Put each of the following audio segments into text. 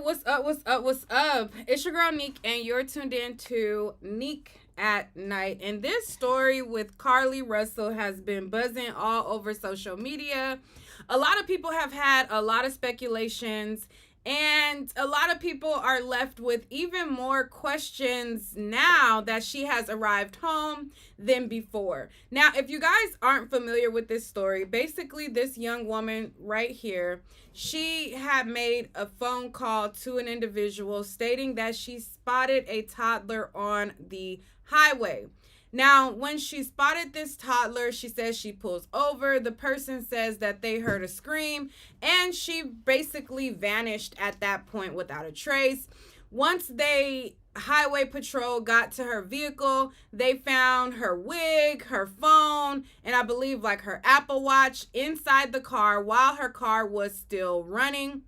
what's up? What's up? What's up? It's your girl Neek, and you're tuned in to Neek at Night. And this story with Carlee Russell has been buzzing all over social media. A lot of people have had a lot of speculations, and a lot of people are left with even more questions now that she has arrived home than before. Now, if you guys aren't familiar with this story, basically this young woman right here, she had made a phone call to an individual stating that she spotted a toddler on the highway. Now, when she spotted this toddler, she says she pulls over. The person says that they heard a scream, and she basically vanished at that point without a trace. Once highway patrol got to her vehicle, they found her wig, her phone, and I believe like her Apple Watch inside the car while her car was still running.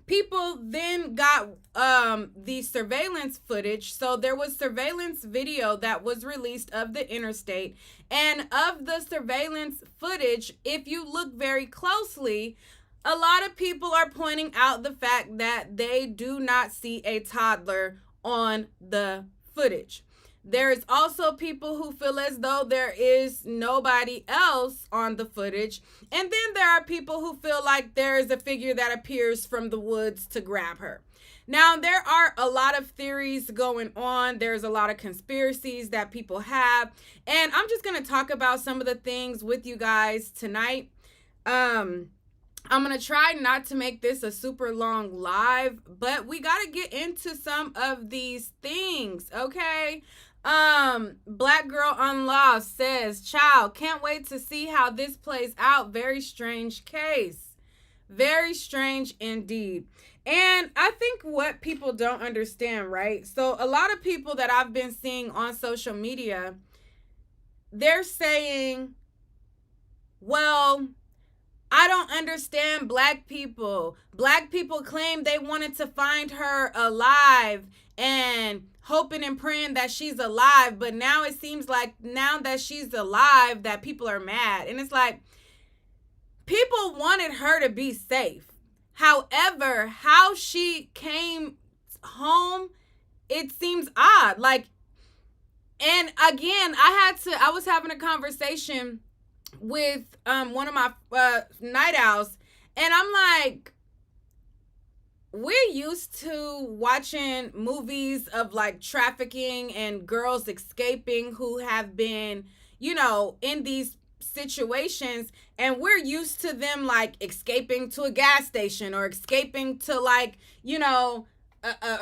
People then got the surveillance footage. So there was surveillance video that was released of the interstate. And of the surveillance footage, if you look very closely, a lot of people are pointing out the fact that they do not see a toddler on the footage. There is also people who feel as though there is nobody else on the footage. And then there are people who feel like there is a figure that appears from the woods to grab her. Now, there are a lot of theories going on. There's a lot of conspiracies that people have. And I'm just going to talk about some of the things with you guys tonight. I'm going to try not to make this a super long live, but we got to get into some of these things, okay? Black Girl Unlost says, "Child, can't wait to see how this plays out. Very strange case. Very strange indeed." And I think what people don't understand, right? So a lot of people that I've been seeing on social media, they're saying, well, I don't understand black people. Black people claim they wanted to find her alive and hoping and praying that she's alive. But now it seems like now that she's alive that people are mad. And it's like, people wanted her to be safe. However, how she came home, it seems odd. Like, and again, I was having a conversation with one of my night owls, and I'm like, we're used to watching movies of like trafficking and girls escaping who have been, in these situations, and we're used to them like escaping to a gas station or escaping to like,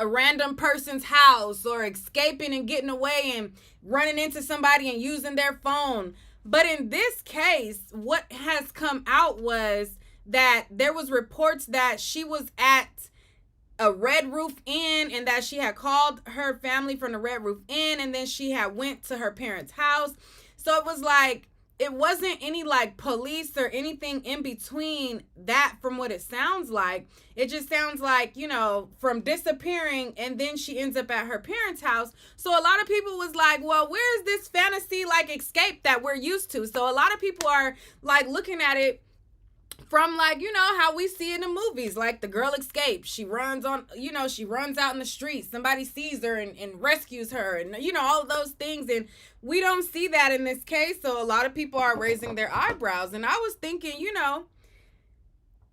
a random person's house, or escaping and getting away and running into somebody and using their phone. But in this case, what has come out was that there was reports that she was at a Red Roof Inn, and that she had called her family from the Red Roof Inn, and then she had went to her parents' house. So it was like, it wasn't any like police or anything in between that from what it sounds like. It just sounds like, from disappearing, and then she ends up at her parents' house. So a lot of people was like, well, where's this fantasy like escape that we're used to? So a lot of people are like looking at it from like, how we see in the movies, like the girl escapes. She runs on, she runs out in the street. Somebody sees her and rescues her, and, all of those things. And we don't see that in this case. So a lot of people are raising their eyebrows. And I was thinking,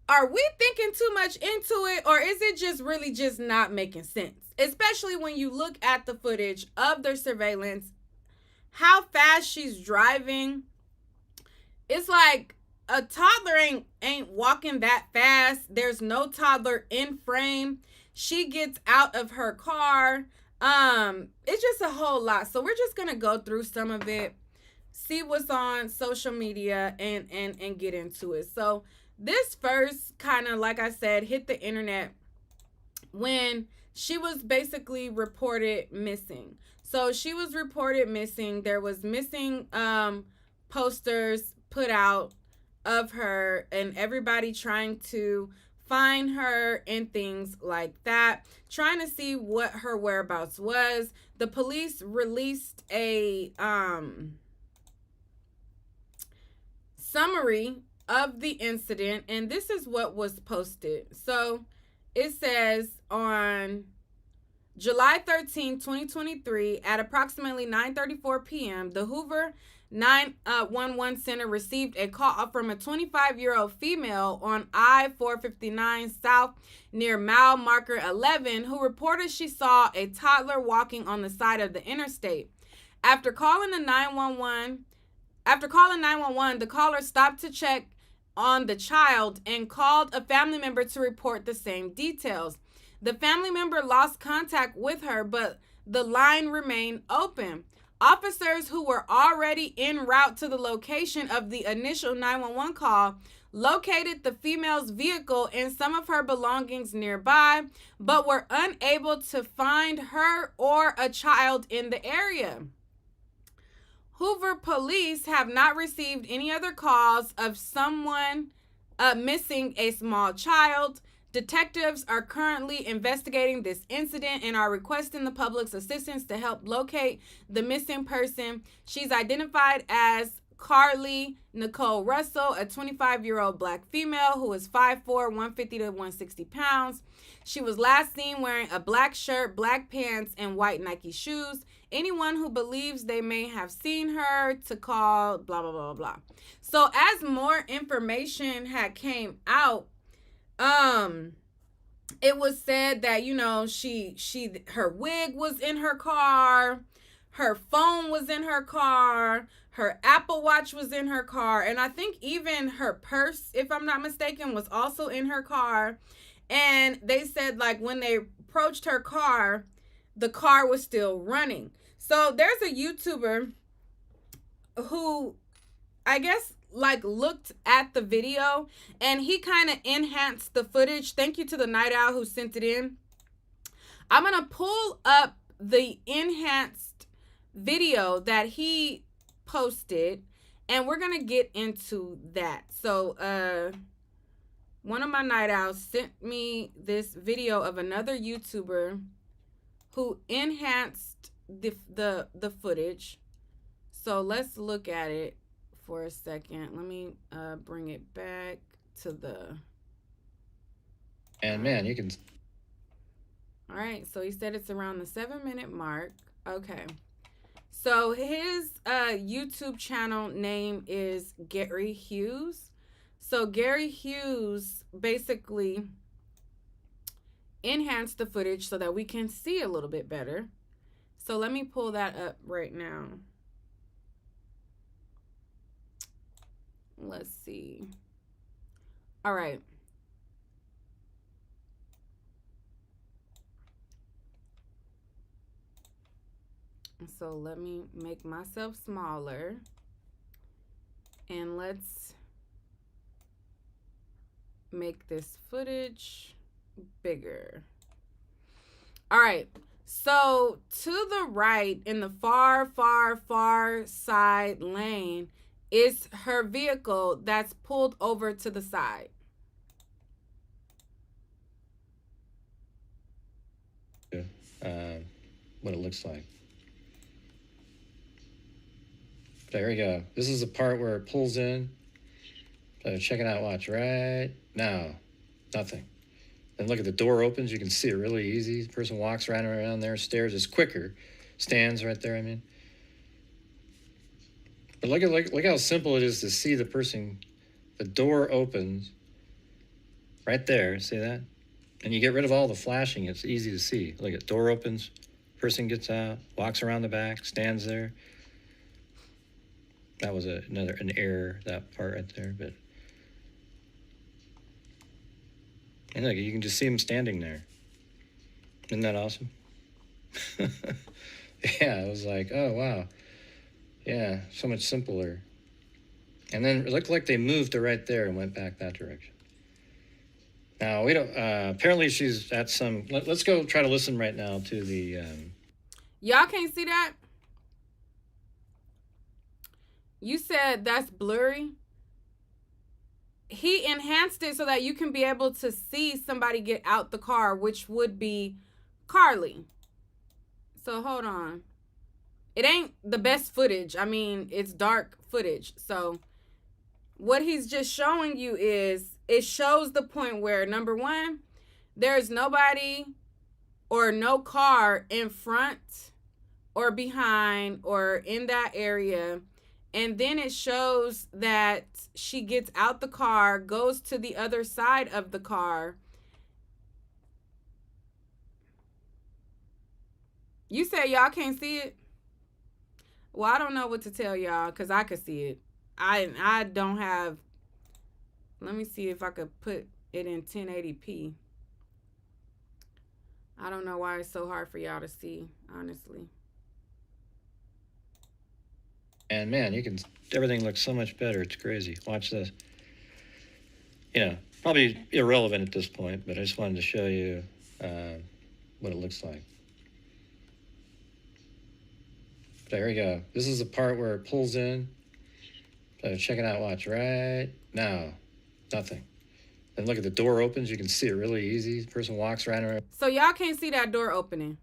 are we thinking too much into it, or is it just really just not making sense? Especially when you look at the footage of their surveillance, how fast she's driving. It's like, a toddler ain't walking that fast. There's no toddler in frame. She gets out of her car. It's just a whole lot. So we're just gonna go through some of it, see what's on social media, and get into it. So this first kind of, like I said, hit the internet when she was basically reported missing. So she was reported missing. There was missing posters put out of her, and everybody trying to find her and things like that, trying to see what her whereabouts was. The police released a summary of the incident, and this is what was posted. So it says on July 13, 2023, at approximately 9:34 p.m., the Hoover 911 Center received a call from a 25-year-old female on I-459 South near mile marker 11 who reported she saw a toddler walking on the side of the interstate. After calling 911, the caller stopped to check on the child and called a family member to report the same details. The family member lost contact with her, but the line remained open. Officers who were already en route to the location of the initial 911 call located the female's vehicle and some of her belongings nearby, but were unable to find her or a child in the area. Hoover police have not received any other calls of someone missing a small child. Detectives are currently investigating this incident and are requesting the public's assistance to help locate the missing person. She's identified as Carlee Nicole Russell, a 25-year-old black female who is 5'4", 150 to 160 pounds. She was last seen wearing a black shirt, black pants, and white Nike shoes. Anyone who believes they may have seen her to call blah, blah, blah, blah. So as more information had came out, it was said that, you know, her wig was in her car, her phone was in her car, her Apple Watch was in her car, and I think even her purse, if I'm not mistaken, was also in her car. And they said, like, when they approached her car, the car was still running. So there's a YouTuber who, I guess, like, looked at the video and he kind of enhanced the footage. Thank you to the Night Owl who sent it in. I'm going to pull up the enhanced video that he posted and we're going to get into that. So, one of my Night Owls sent me this video of another YouTuber who enhanced the footage. So let's look at it for a second. Let me bring it back to the... And man, you can... All right, so he said it's around the 7-minute mark. Okay. So his YouTube channel name is Gary Hughes. So Gary Hughes basically enhanced the footage so that we can see a little bit better. So let me pull that up right now. Let's see. All right. So let me make myself smaller. And let's make this footage bigger. All right. So to the right in the far side lane is her vehicle that's pulled over to the side. What it looks like. There we go. This is the part where it pulls in. So check it out. Watch right now. Nothing. Then look at the door opens. You can see it really easy. The person walks right around there. Stairs is quicker. Stands right there. I mean. But look how simple it is to see the person. The door opens right there. See that? And you get rid of all the flashing. It's easy to see. Look at door opens. Person gets out. Walks around the back. Stands there. That was an error, that part right there. But and look, you can just see him standing there. Isn't that awesome? Yeah, it was like, oh wow. Yeah, so much simpler. And then it looked like they moved to right there and went back that direction. Now, we don't, apparently she's at some, let's go try to listen right now to the... Y'all can't see that? You said that's blurry. He enhanced it so that you can be able to see somebody get out the car, which would be Carlee. So hold on. It ain't the best footage. I mean, it's dark footage. So what he's just showing you is it shows the point where, number one, There's nobody or no car in front or behind or in that area. And then it shows that she gets out the car, goes to the other side of the car. You say y'all can't see it? Well, I don't know what to tell y'all because I could see it. I don't have. Let me see if I could put it in 1080p. I don't know why it's so hard for y'all to see, honestly. And man, everything looks so much better. It's crazy. Watch this. Probably irrelevant at this point, but I just wanted to show you what it looks like. There we go. This is the part where it pulls in. Check it out. Watch right now. Nothing. Then look at the door opens. You can see it really easy. The person walks right around. So y'all can't see that door opening.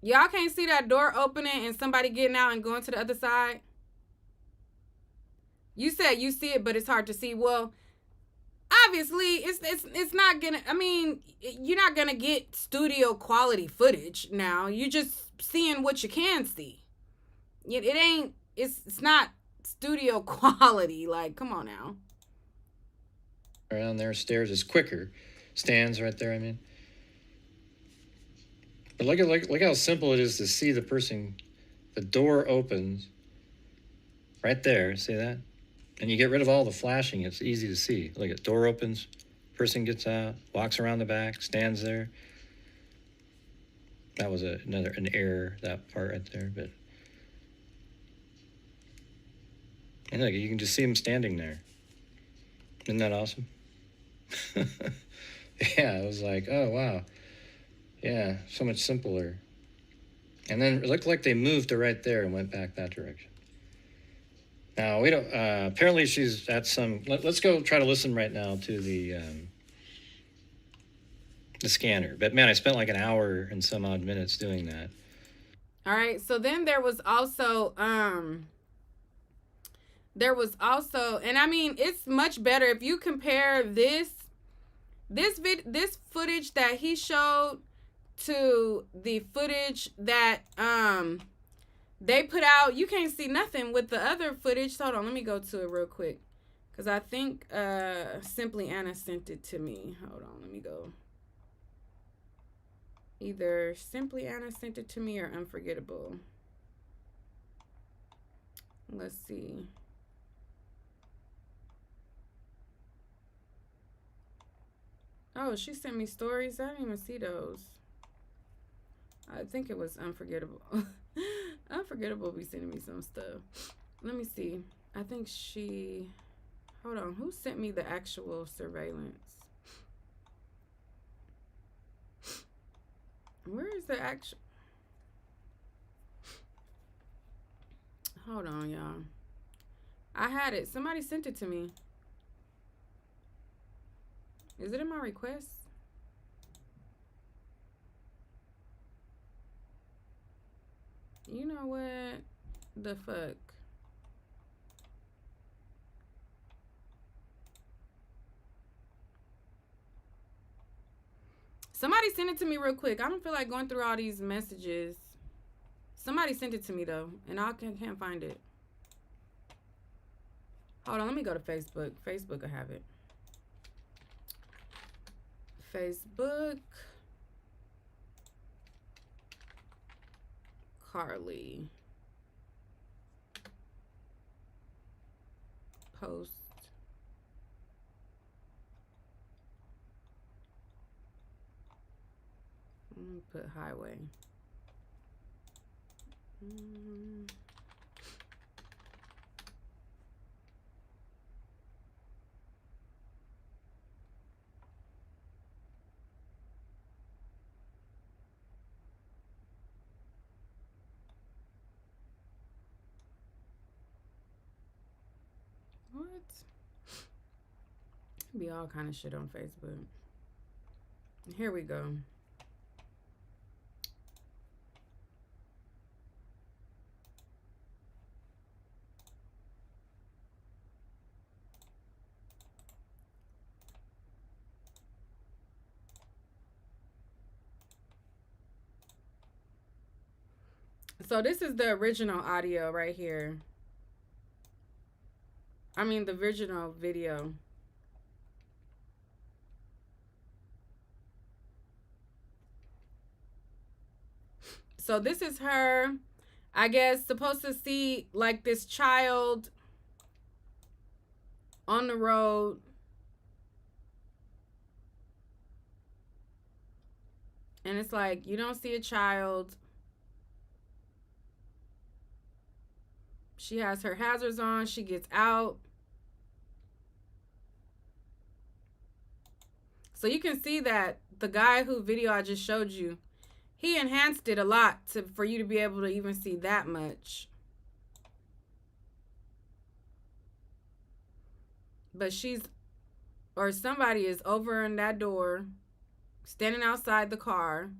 Y'all can't see that door opening and somebody getting out and going to the other side. You said you see it, but it's hard to see. Well, obviously, it's not gonna. I mean, you're not gonna get studio quality footage now. You're just seeing what you can see. It ain't. It's not studio quality. Like, come on now. Around there, stairs is quicker. Stands right there. I mean, but look how simple it is to see the person. The door opens. Right there. See that? And you get rid of all the flashing. It's easy to see. Look at door opens, person gets out, walks around the back, stands there. That was an error, that part right there. But and look, you can just see him standing there. Isn't that awesome? Yeah, it was like, oh wow, yeah, so much simpler. And then it looked like they moved to right there and went back that direction. Now, we don't, apparently she's at some, let's go try to listen right now to the scanner. But man, I spent like an hour and some odd minutes doing that. All right, so then there was also, and I mean, it's much better if you compare this footage that he showed to the footage that, they put out. You can't see nothing with the other footage. Hold on, let me go to it real quick. Because I think Simply Anna sent it to me. Hold on, let me go. Either Simply Anna sent it to me or Unforgettable. Let's see. Oh, she sent me stories. I didn't even see those. I think it was Unforgettable. Unforgettable be sending me some stuff. Let me see. I think she... Hold on. Who sent me the actual surveillance? Where is the actual... Hold on, y'all. I had it. Somebody sent it to me. Is it in my requests? You know what? The fuck? Somebody sent it to me real quick. I don't feel like going through all these messages. Somebody sent it to me though, and I can't find it. Hold on, let me go to Facebook. Facebook will have it. Facebook. Carlee. Post. Put highway. What? Be all kind of shit on Facebook. Here we go. So this is the original audio right here. I mean, the original video. So this is her, I guess, supposed to see like this child on the road. And it's like, you don't see a child. She has her hazards on. She gets out. So you can see that the guy who video I just showed you, he enhanced it a lot for you to be able to even see that much. But somebody is over in that door, standing outside the car.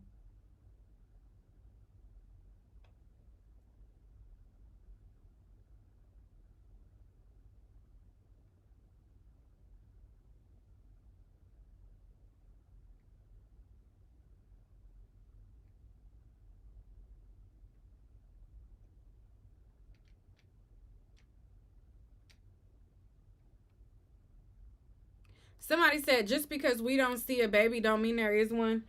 Somebody said, just because we don't see a baby don't mean there is one.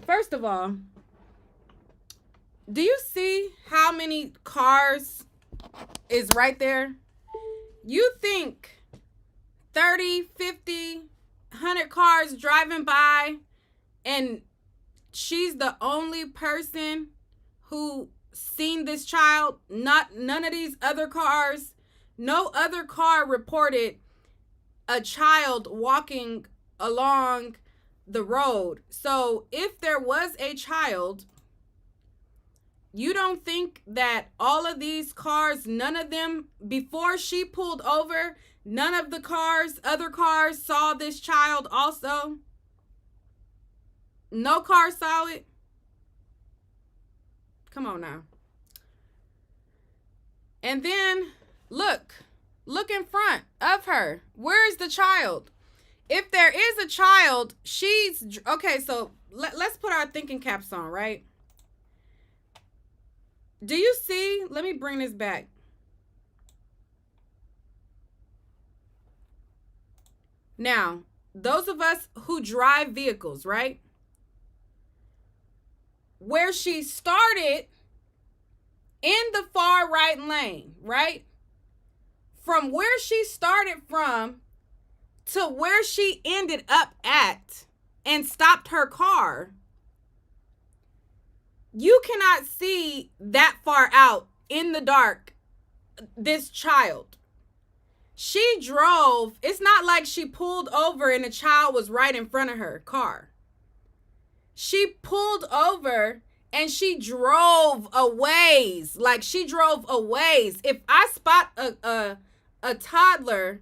First of all, do you see how many cars is right there? You think 30, 50, 100 cars driving by and she's the only person who seen this child? None of these other cars, no other car reported a child walking along the road. So if there was a child, you don't think that all of these cars, none of them, before she pulled over, none of the cars, other cars saw this child also? No car saw it? Come on now. And then look in front of her. Where is the child? If there is a child, she's okay. So let's put our thinking caps on, right? Do you see? Let me bring this back. Now, those of us who drive vehicles, right? Where she started in the far right lane, right? From where she started from to where she ended up at and stopped her car, you cannot see that far out in the dark this child. She drove. It's not like she pulled over and the child was right in front of her car. She pulled over and she drove a ways. Like, she drove a ways. If I spot a toddler,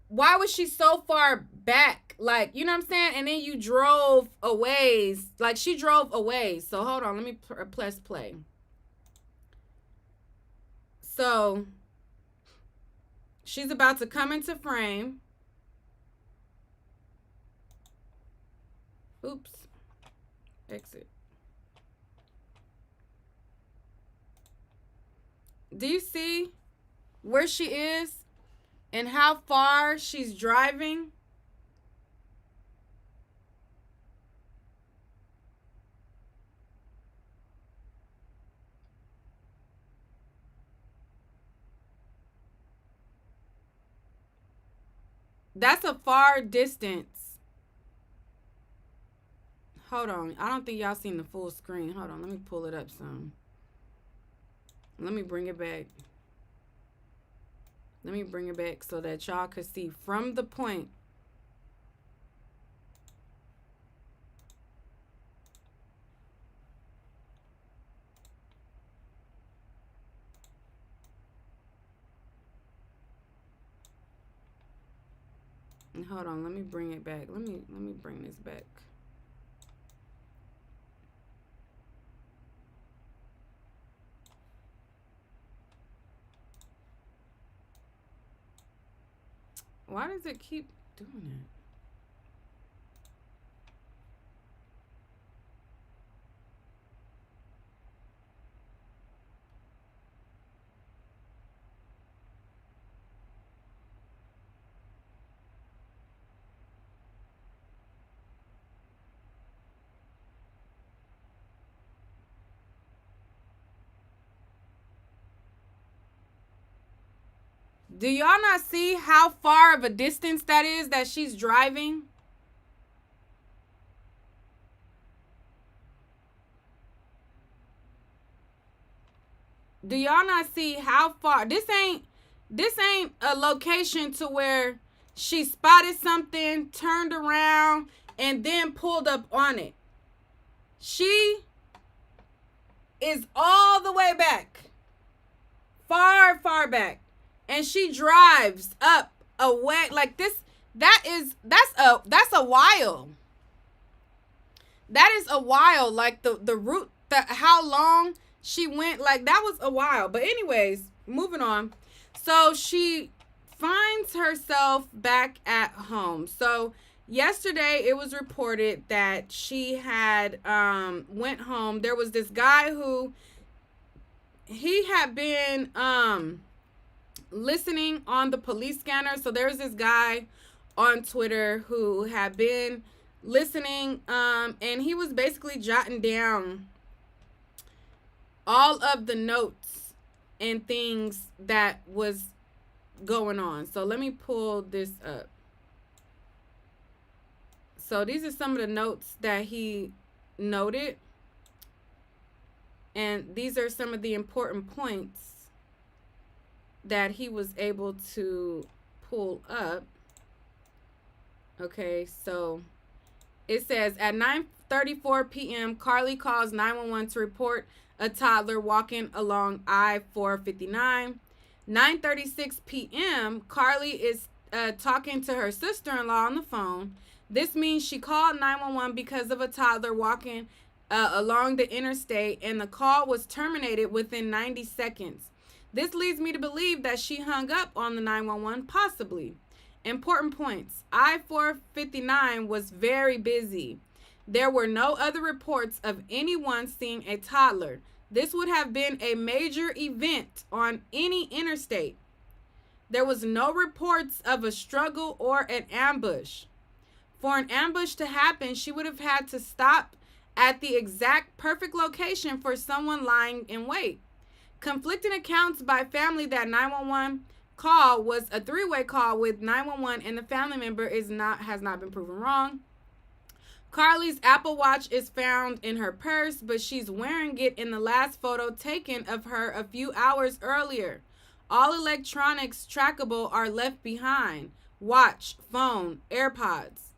why was she so far back? Like, you know what I'm saying? And then you drove a ways. Like, she drove a ways. So hold on, let me press play. So she's about to come into frame. Oops. Exit. Do you see where she is and how far she's driving? That's a far distance. Hold on. I don't think y'all seen the full screen. Hold on. Let me pull it up some. Let me bring it back. Let me bring it back so that y'all could see from the point. Hold on, let me bring it back. Let me bring this back. Why does it keep doing it? Do y'all not see how far of a distance that is that she's driving? Do y'all not see how far? This ain't a location to where she spotted something, turned around, and then pulled up on it. She is all the way back. Far, far back. And she drives up a way like this. That's a while. That is a while. Like the route, how long she went, like that was a while. But anyways, moving on. So she finds herself back at home. So yesterday it was reported that she had went home. There was this guy who he had been listening on the police scanner. So there's this guy on Twitter who had been listening and he was basically jotting down all of the notes and things that was going on. So let me pull this up. So these are some of the notes that he noted, and these are some of the important points that he was able to pull up. Okay, so it says at 9:34 p.m., Carlee calls 911 to report a toddler walking along I-459. 9:36 p.m., Carlee is talking to her sister-in-law on the phone. This means she called 911 because of a toddler walking along the interstate, and the call was terminated within 90 seconds. This leads me to believe that she hung up on the 911, possibly. Important points. I-459 was very busy. There were no other reports of anyone seeing a toddler. This would have been a major event on any interstate. There was no reports of a struggle or an ambush. For an ambush to happen, she would have had to stop at the exact perfect location for someone lying in wait. Conflicting accounts by family that 911 call was a three-way call with 911 and the family member has not been proven wrong. Carlee's Apple Watch is found in her purse, but she's wearing it in the last photo taken of her a few hours earlier. All electronics trackable are left behind: watch, phone, AirPods.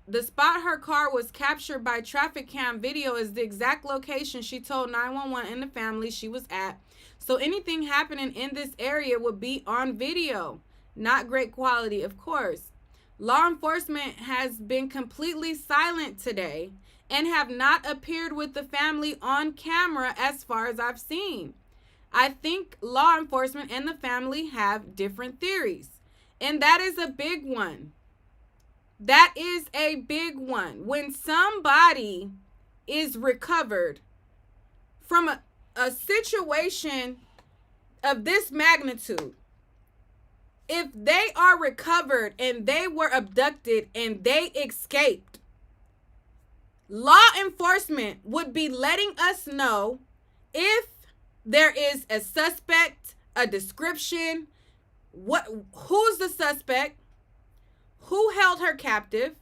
The spot her car was captured by traffic cam video is the exact location she told 911 and the family she was at. So anything happening in this area would be on video. Not great quality, of course. Law enforcement has been completely silent today and have not appeared with the family on camera as far as I've seen. I think law enforcement and the family have different theories, and that is a big one. That is a big one. When somebody is recovered from a situation of this magnitude, if they are recovered and they were abducted and they escaped, law enforcement would be letting us know if there is a suspect, a description, who's the suspect, who held her captive,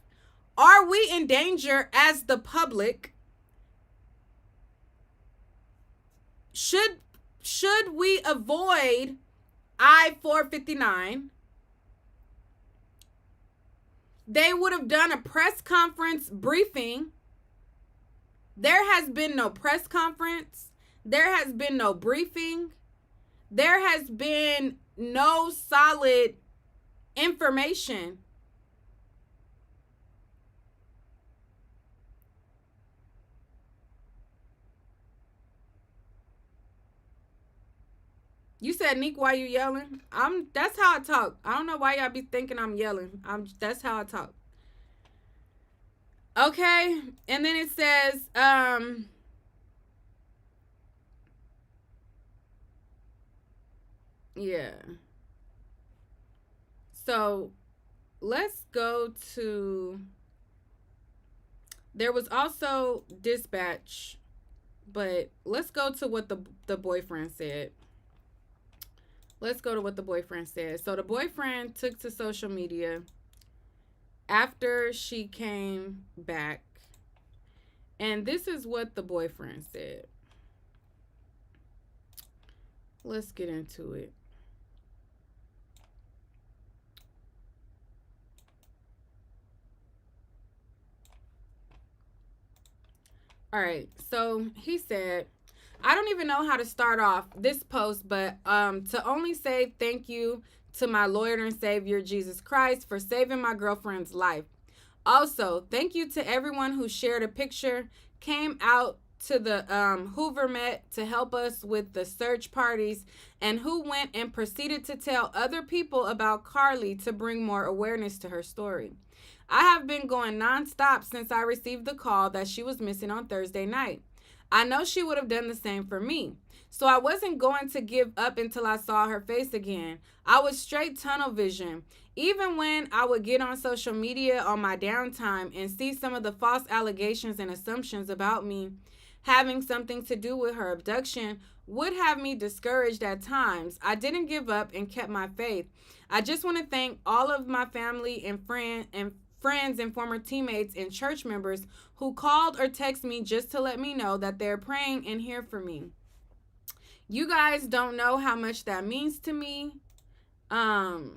are we in danger as the public, should we avoid I-459. They would have done a press conference briefing. There has been no press conference. There has been no briefing. There has been no solid information. You said, Nick, why you yelling? That's how I talk. I don't know why y'all be thinking I'm yelling. That's how I talk. Okay, and then it says, yeah. So let's go to, there was also dispatch, but let's go to what the boyfriend said. let's go to what the boyfriend said. So the boyfriend took to social media after she came back, and this is what the boyfriend said. Let's get into it. All right, so he said, I don't even know how to start off this post, but to only say thank you to my Lord and Savior, Jesus Christ, for saving my girlfriend's life. Also, thank you to everyone who shared a picture, came out to the Hoover Met to help us with the search parties, and who went and proceeded to tell other people about Carlee to bring more awareness to her story. I have been going nonstop since I received the call that she was missing on Thursday night. I know she would have done the same for me. So I wasn't going to give up until I saw her face again. I was straight tunnel vision. Even when I would get on social media on my downtime and see some of the false allegations and assumptions about me having something to do with her abduction would have me discouraged at times, I didn't give up and kept my faith. I just want to thank all of my family and friends and former teammates and church members who called or texted me just to let me know that they're praying and here for me. You guys don't know how much that means to me. All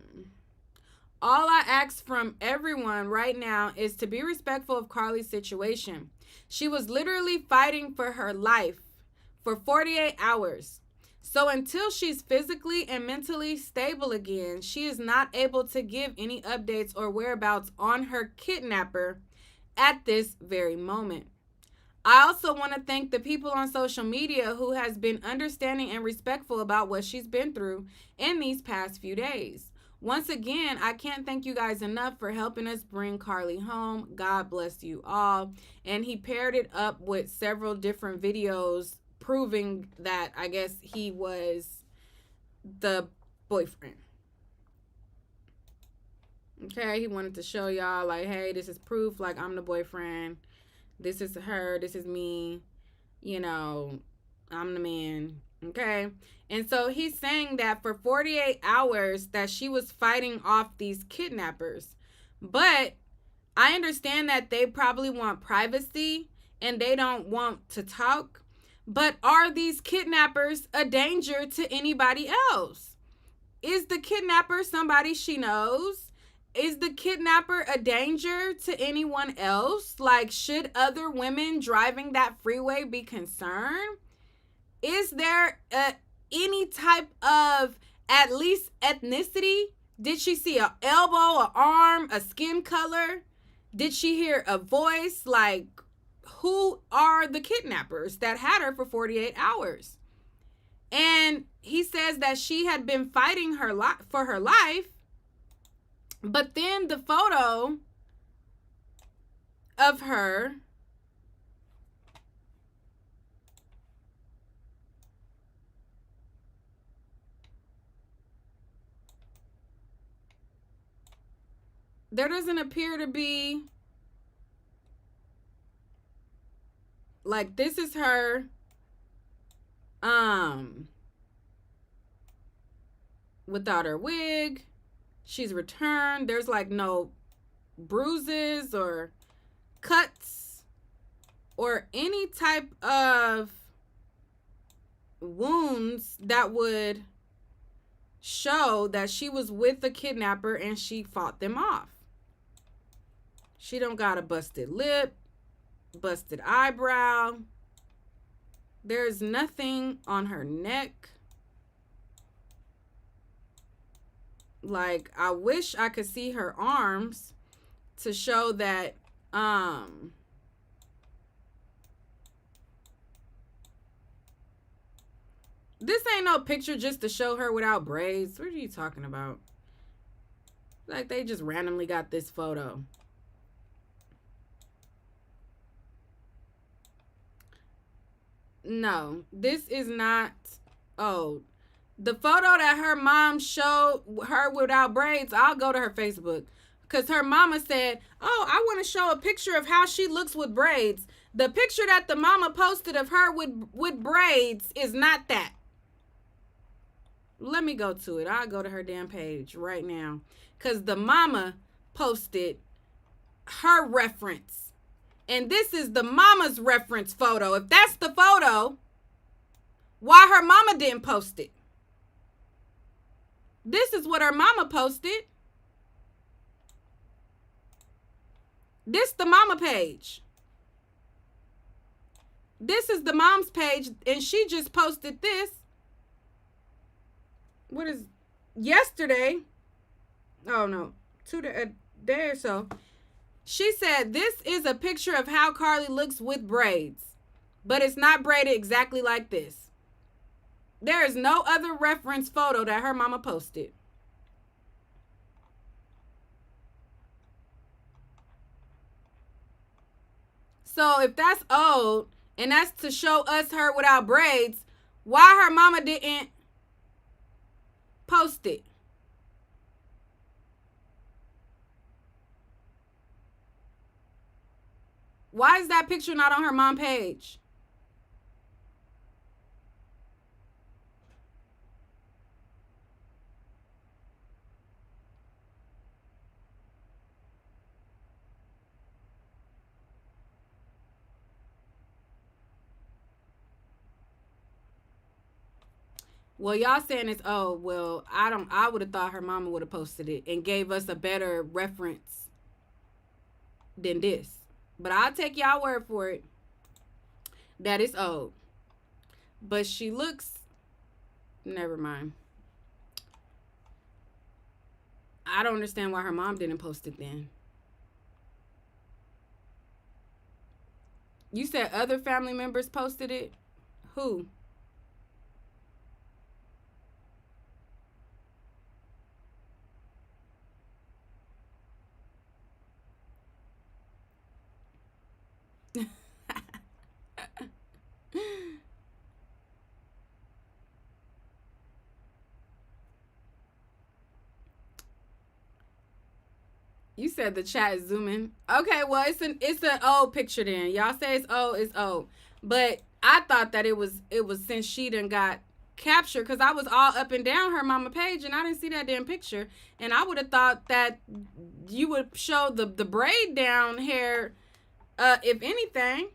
I ask from everyone right now is to be respectful of Carlee's situation. She was literally fighting for her life for 48 hours. So until she's physically and mentally stable again, she is not able to give any updates or whereabouts on her kidnapper at this very moment. I also want to thank the people on social media who has been understanding and respectful about what she's been through in these past few days. Once again, I can't thank you guys enough for helping us bring Carlee home. God bless you all. And he paired it up with several different videos proving that I guess he was the boyfriend. Okay, he wanted to show y'all like, hey, this is proof, like I'm the boyfriend. This is her, this is me. You know, I'm the man. Okay? And so he's saying that for 48 hours that she was fighting off these kidnappers. But I understand that they probably want privacy and they don't want to talk. But are these kidnappers a danger to anybody else? Is the kidnapper somebody she knows? Is the kidnapper a danger to anyone else? Like, should other women driving that freeway be concerned? Is there any type of, at least, ethnicity? Did she see an elbow, an arm, a skin color? Did she hear a voice? Like, who are the kidnappers that had her for 48 hours? And he says that she had been fighting for her life. But then the photo of her there doesn't appear to be, like, this is her without her wig. She's returned. There's like no bruises or cuts or any type of wounds that would show that she was with the kidnapper and she fought them off. She don't got a busted lip, busted eyebrow. There's nothing on her neck. Like, I wish I could see her arms to show that this ain't no picture just to show her without braids. What are you talking about? Like, they just randomly got this photo. No, this is not. Oh, the photo that her mom showed her without braids, I'll go to her Facebook. Because her mama said, oh, I want to show a picture of how she looks with braids. The picture that the mama posted of her with braids is not that. Let me go to it. I'll go to her damn page right now. Because the mama posted her reference. And this is the mama's reference photo. If that's the photo, why her mama didn't post it? This is what her mama posted. This the mama page. This is the mom's page, and she just posted this. What is yesterday? Oh no, a day or so. She said this is a picture of how Carlee looks with braids, but it's not braided exactly like this. There is no other reference photo that her mama posted. So if that's old and that's to show us her without braids, why her mama didn't post it? Why is that picture not on her mom page? Well, y'all saying it's old. Well, I would have thought her mama would have posted it and gave us a better reference than this. But I'll take y'all word for it that it's old. But she looks, never mind. I don't understand why her mom didn't post it then. You said other family members posted it? Who? You said the chat is zooming. Okay, well it's an old picture then. Y'all say it's old. But I thought that it was since she done got captured, because I was all up and down her mama page and I didn't see that damn picture. And I would have thought that you would show the braid down hair, if anything.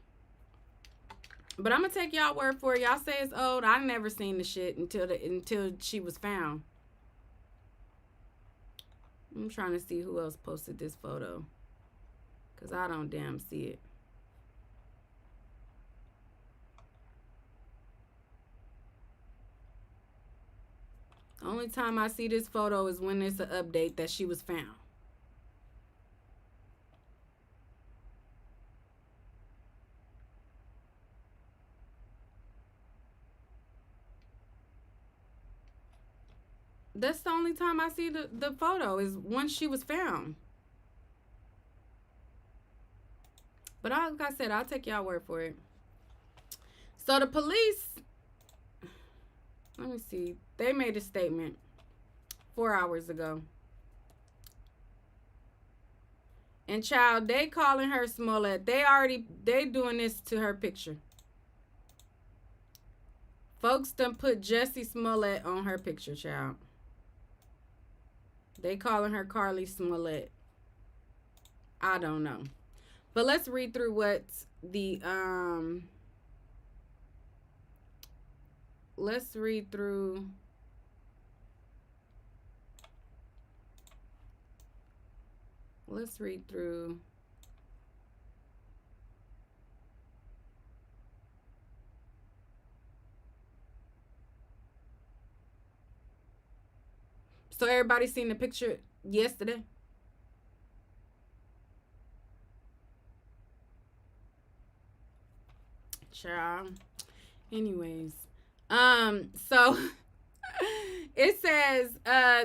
But I'm gonna take y'all word for it. Y'all say it's old. I never seen the shit until she was found. I'm trying to see who else posted this photo, because I don't damn see it. Only time I see this photo is when it's an update that she was found. That's the only time I see the photo is when she was found. But like I said, I'll take y'all word for it. So the police, let me see, they made a statement 4 hours ago. And child, they calling her Smollett. They doing this to her picture. Folks done put Jussie Smollett on her picture, child. They calling her Carlee Smollett. I don't know. But let's read through what the let's read through So everybody seen the picture yesterday? Child. Anyways. So it says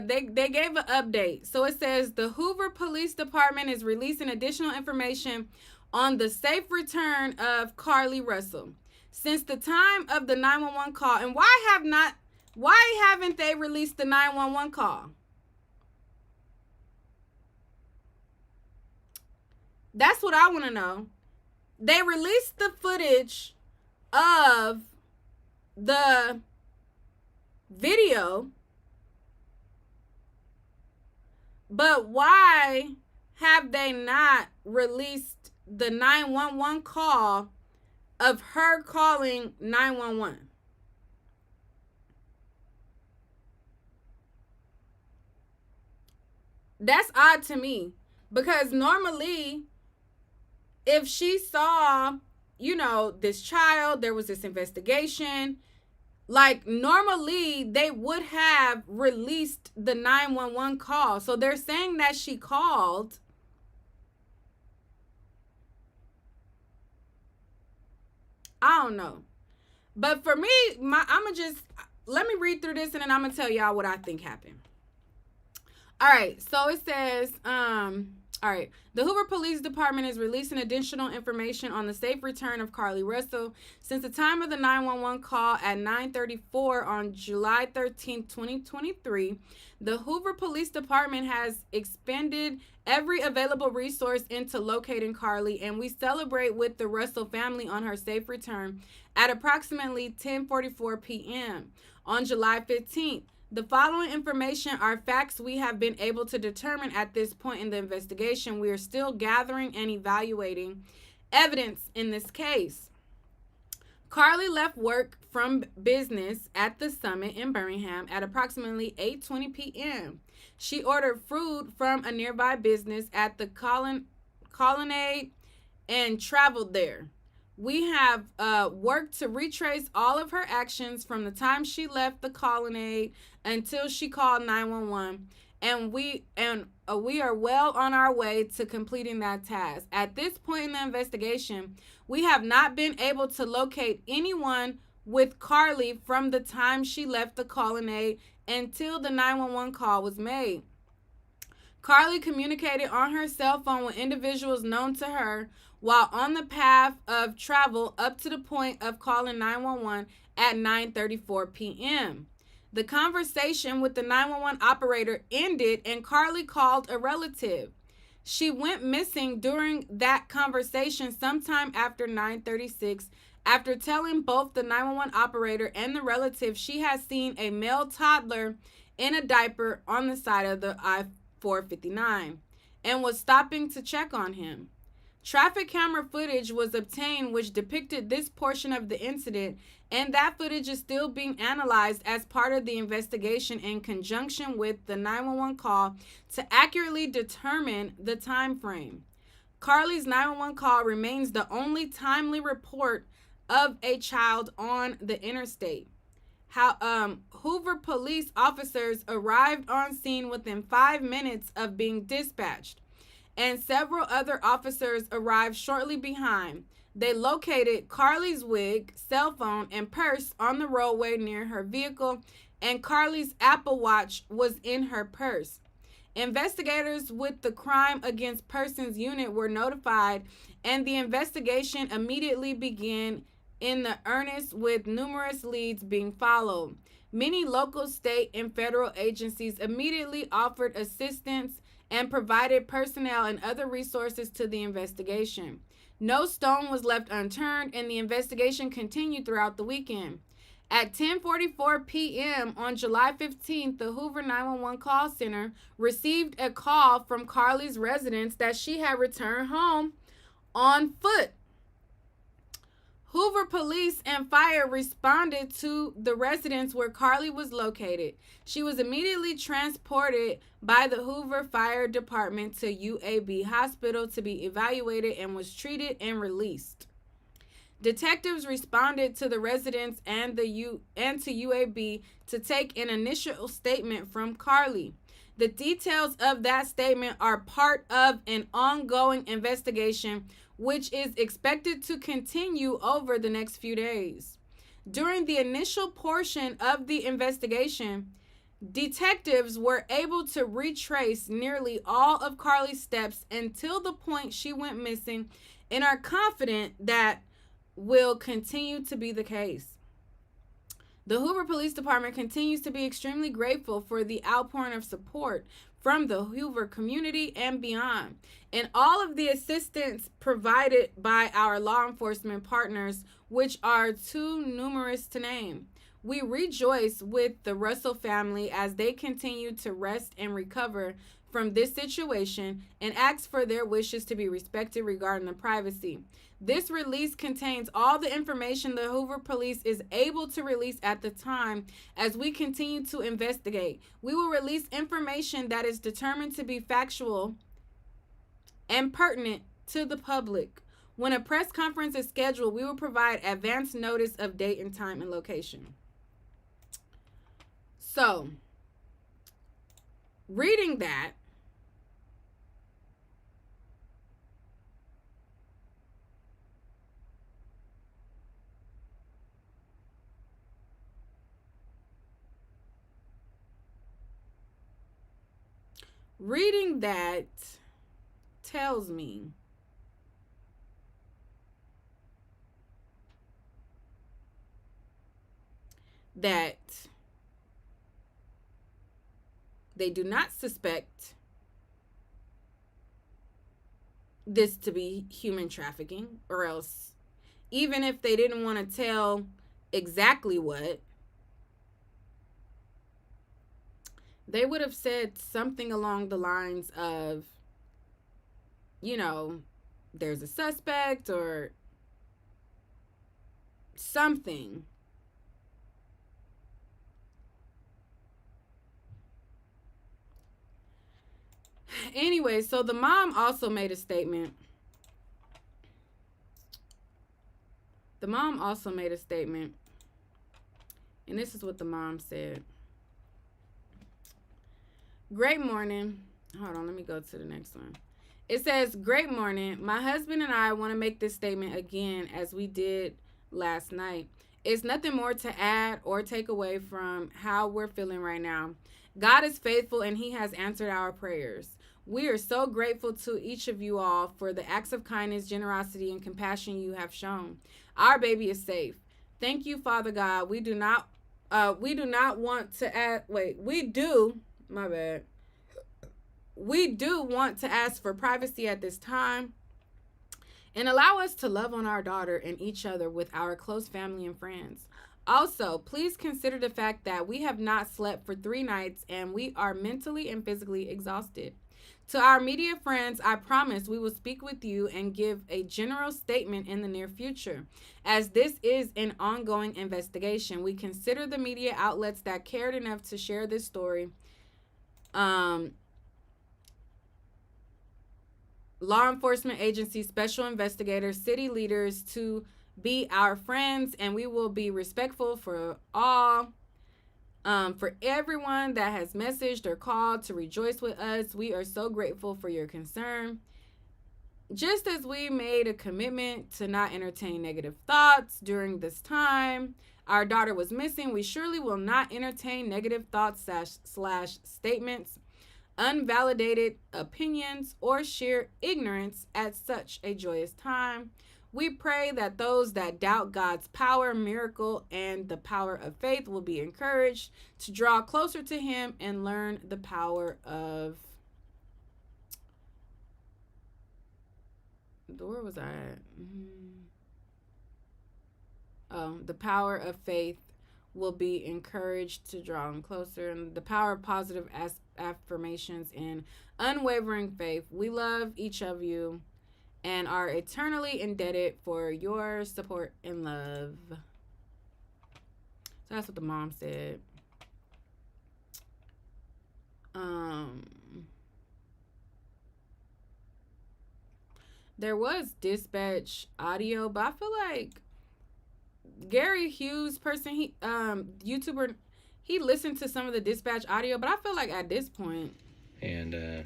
they gave an update. So it says the Hoover Police Department is releasing additional information on the safe return of Carlee Russell since the time of the 911 call. And why haven't they released the 911 call? That's what I want to know. They released the footage of the video, But why have they not released the 911 call of her calling 911? That's odd to me, because normally if she saw, this child, there was this investigation, like normally they would have released the 911 call. So they're saying that she called. I don't know. But for me, I'm going to just, let me read through this and then I'm going to tell y'all what I think happened. All right, so it says, all right, the Hoover Police Department is releasing additional information on the safe return of Carlee Russell. Since the time of the 911 call at 9:34 on July 13, 2023, the Hoover Police Department has expended every available resource into locating Carlee, and we celebrate with the Russell family on her safe return at approximately 10:44 p.m. on July 15th. The following information are facts we have been able to determine at this point in the investigation. We are still gathering and evaluating evidence in this case. Carlee left work from business at the Summit in Birmingham at approximately 8:20 p.m. She ordered food from a nearby business at the Colonnade and traveled there. We have worked to retrace all of her actions from the time she left the Colonnade until she called 911, and we are well on our way to completing that task. At this point in the investigation, we have not been able to locate anyone with Carlee from the time she left the Colonnade until the 911 call was made. Carlee communicated on her cell phone with individuals known to her while on the path of travel up to the point of calling 911 at 9:34 p.m. The conversation with the 911 operator ended and Carlee called a relative. She went missing during that conversation sometime after 9:36. After telling both the 911 operator and the relative she had seen a male toddler in a diaper on the side of the I-459 and was stopping to check on him. Traffic camera footage was obtained which depicted this portion of the incident, and that footage is still being analyzed as part of the investigation in conjunction with the 911 call to accurately determine the time frame. Carlee's 911 call remains the only timely report of a child on the interstate. Hoover police officers arrived on scene within 5 minutes of being dispatched, and several other officers arrived shortly behind. They located Carlee's wig, cell phone, and purse on the roadway near her vehicle, and Carlee's Apple Watch was in her purse. Investigators with the Crime Against Persons Unit were notified, and the investigation immediately began in the earnest, with numerous leads being followed. Many local, state, and federal agencies immediately offered assistance and provided personnel and other resources to the investigation. No stone was left unturned, and the investigation continued throughout the weekend. At 10:44 p.m. on July 15th, the Hoover 911 call center received a call from Carlee's residence that she had returned home on foot. Hoover police and fire responded to the residence where Carlee was located. She was immediately transported by the Hoover Fire Department to UAB Hospital to be evaluated and was treated and released. Detectives responded to the residence and to UAB to take an initial statement from Carlee. The details of that statement are part of an ongoing investigation which is expected to continue over the next few days. During the initial portion of the investigation, detectives were able to retrace nearly all of Carlee's steps until the point she went missing, and are confident that will continue to be the case. The Hoover Police Department continues to be extremely grateful for the outpouring of support from the Hoover community and beyond, and all of the assistance provided by our law enforcement partners, which are too numerous to name. We rejoice with the Russell family as they continue to rest and recover from this situation and asks for their wishes to be respected regarding the privacy. This release contains all the information the Hoover Police is able to release at the time as we continue to investigate. We will release information that is determined to be factual and pertinent to the public. When a press conference is scheduled, we will provide advance notice of date and time and location. So, reading that, tells me that they do not suspect this to be human trafficking, or else, even if they didn't want to tell exactly what, they would have said something along the lines of, you know, there's a suspect or something. Anyway, so the mom also made a statement. And this is what the mom said. Great morning. Hold on, let me go to the next one. It says, great morning. My husband and I want to make this statement again as we did last night. It's nothing more to add or take away from how we're feeling right now. God is faithful and he has answered our prayers. We are so grateful to each of you all for the acts of kindness, generosity, and compassion you have shown. Our baby is safe. Thank you, Father God. We do not want to add, we do want to ask for privacy at this time and allow us to love on our daughter and each other with our close family and friends. Also, please consider the fact that we have not slept for 3 nights and we are mentally and physically exhausted. To our media friends, I promise we will speak with you and give a general statement in the near future. As this is an ongoing investigation, we consider the media outlets that cared enough to share this story, law enforcement agencies, special investigators, city leaders to be our friends, and we will be respectful for all. For everyone that has messaged or called to rejoice with us, we are so grateful for your concern. Just as we made a commitment to not entertain negative thoughts during this time our daughter was missing, we surely will not entertain negative thoughts slash statements, unvalidated opinions, or sheer ignorance at such a joyous time. We pray that those that doubt God's power, miracle, and the power of faith will be encouraged to draw closer to him and learn the power of... Where was I at? The power of faith will be encouraged to draw him closer, and the power of positive affirmations and unwavering faith. We love each of you and are eternally indebted for your support and love. So that's what the mom said. There was dispatch audio, but I feel like Gary Hughes person, YouTuber, he listened to some of the dispatch audio, but I feel like at this point, and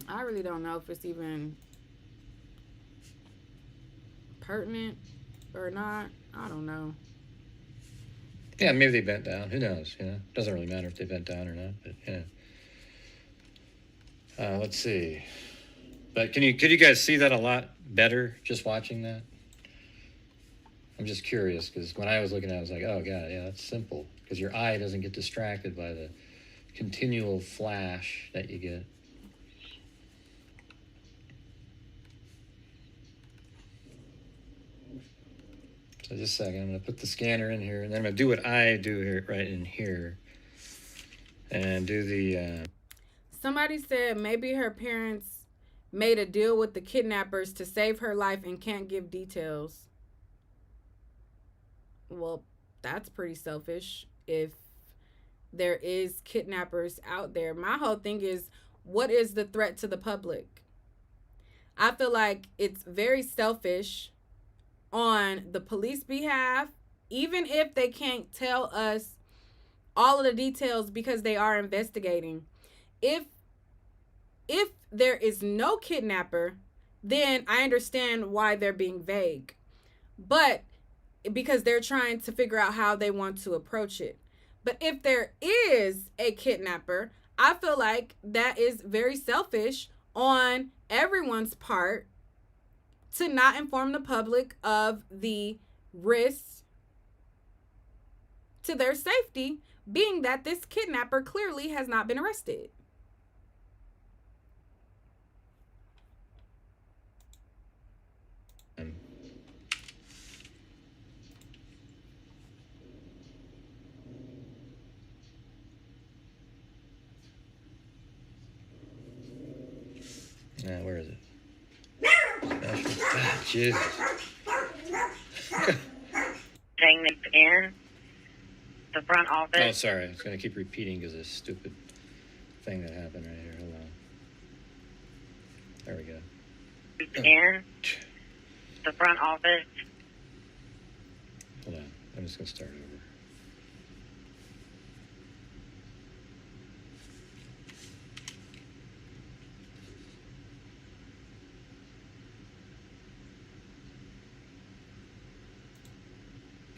I really don't know if it's even pertinent or not. I don't know. Yeah, maybe they bent down. Who knows? Doesn't really matter if they bent down or not. But let's see. But could you guys see that a lot better just watching that? I'm just curious because when I was looking at it, I was like, oh god, yeah, that's simple because your eye doesn't get distracted by the continual flash that you get. So just a second, I'm going to put the scanner in here, and then I'm going to do what I do here, right in here, and do the... Somebody said maybe her parents made a deal with the kidnappers to save her life and can't give details. Well, that's pretty selfish if there is kidnappers out there. My whole thing is, what is the threat to the public? I feel like it's very selfish on the police behalf, even if they can't tell us all of the details because they are investigating. If there is no kidnapper, then I understand why they're being vague. But because they're trying to figure out how they want to approach it. But if there is a kidnapper, I feel like that is very selfish on everyone's part to not inform the public of the risks to their safety, being that this kidnapper clearly has not been arrested. Where is it? Jesus. Saying it's in the front office. Oh, sorry. I was going to keep repeating because of this stupid thing that happened right here. Hold on. There we go. In the front office. Hold on. I'm just going to start over.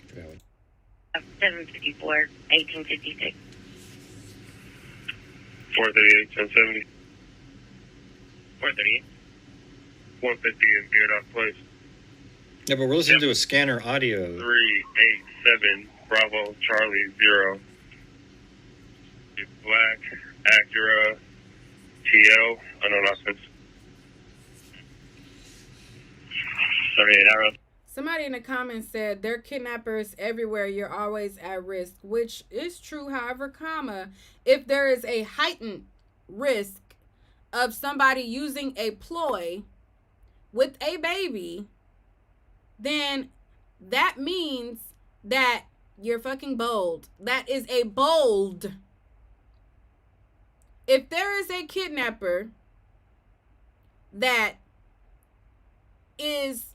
Forgot what 754, 1856. 438, 1070. 438. 150 in Beardock Place. Yeah, but we're listening to a scanner audio. 387, Bravo, Charlie, 0. Black, Acura, TL, unknown occupants. 38 arrow. Somebody in the comments said there are kidnappers everywhere. You're always at risk, which is true. However, if there is a heightened risk of somebody using a ploy with a baby, then that means that you're fucking bold. That is a bold. If there is a kidnapper that is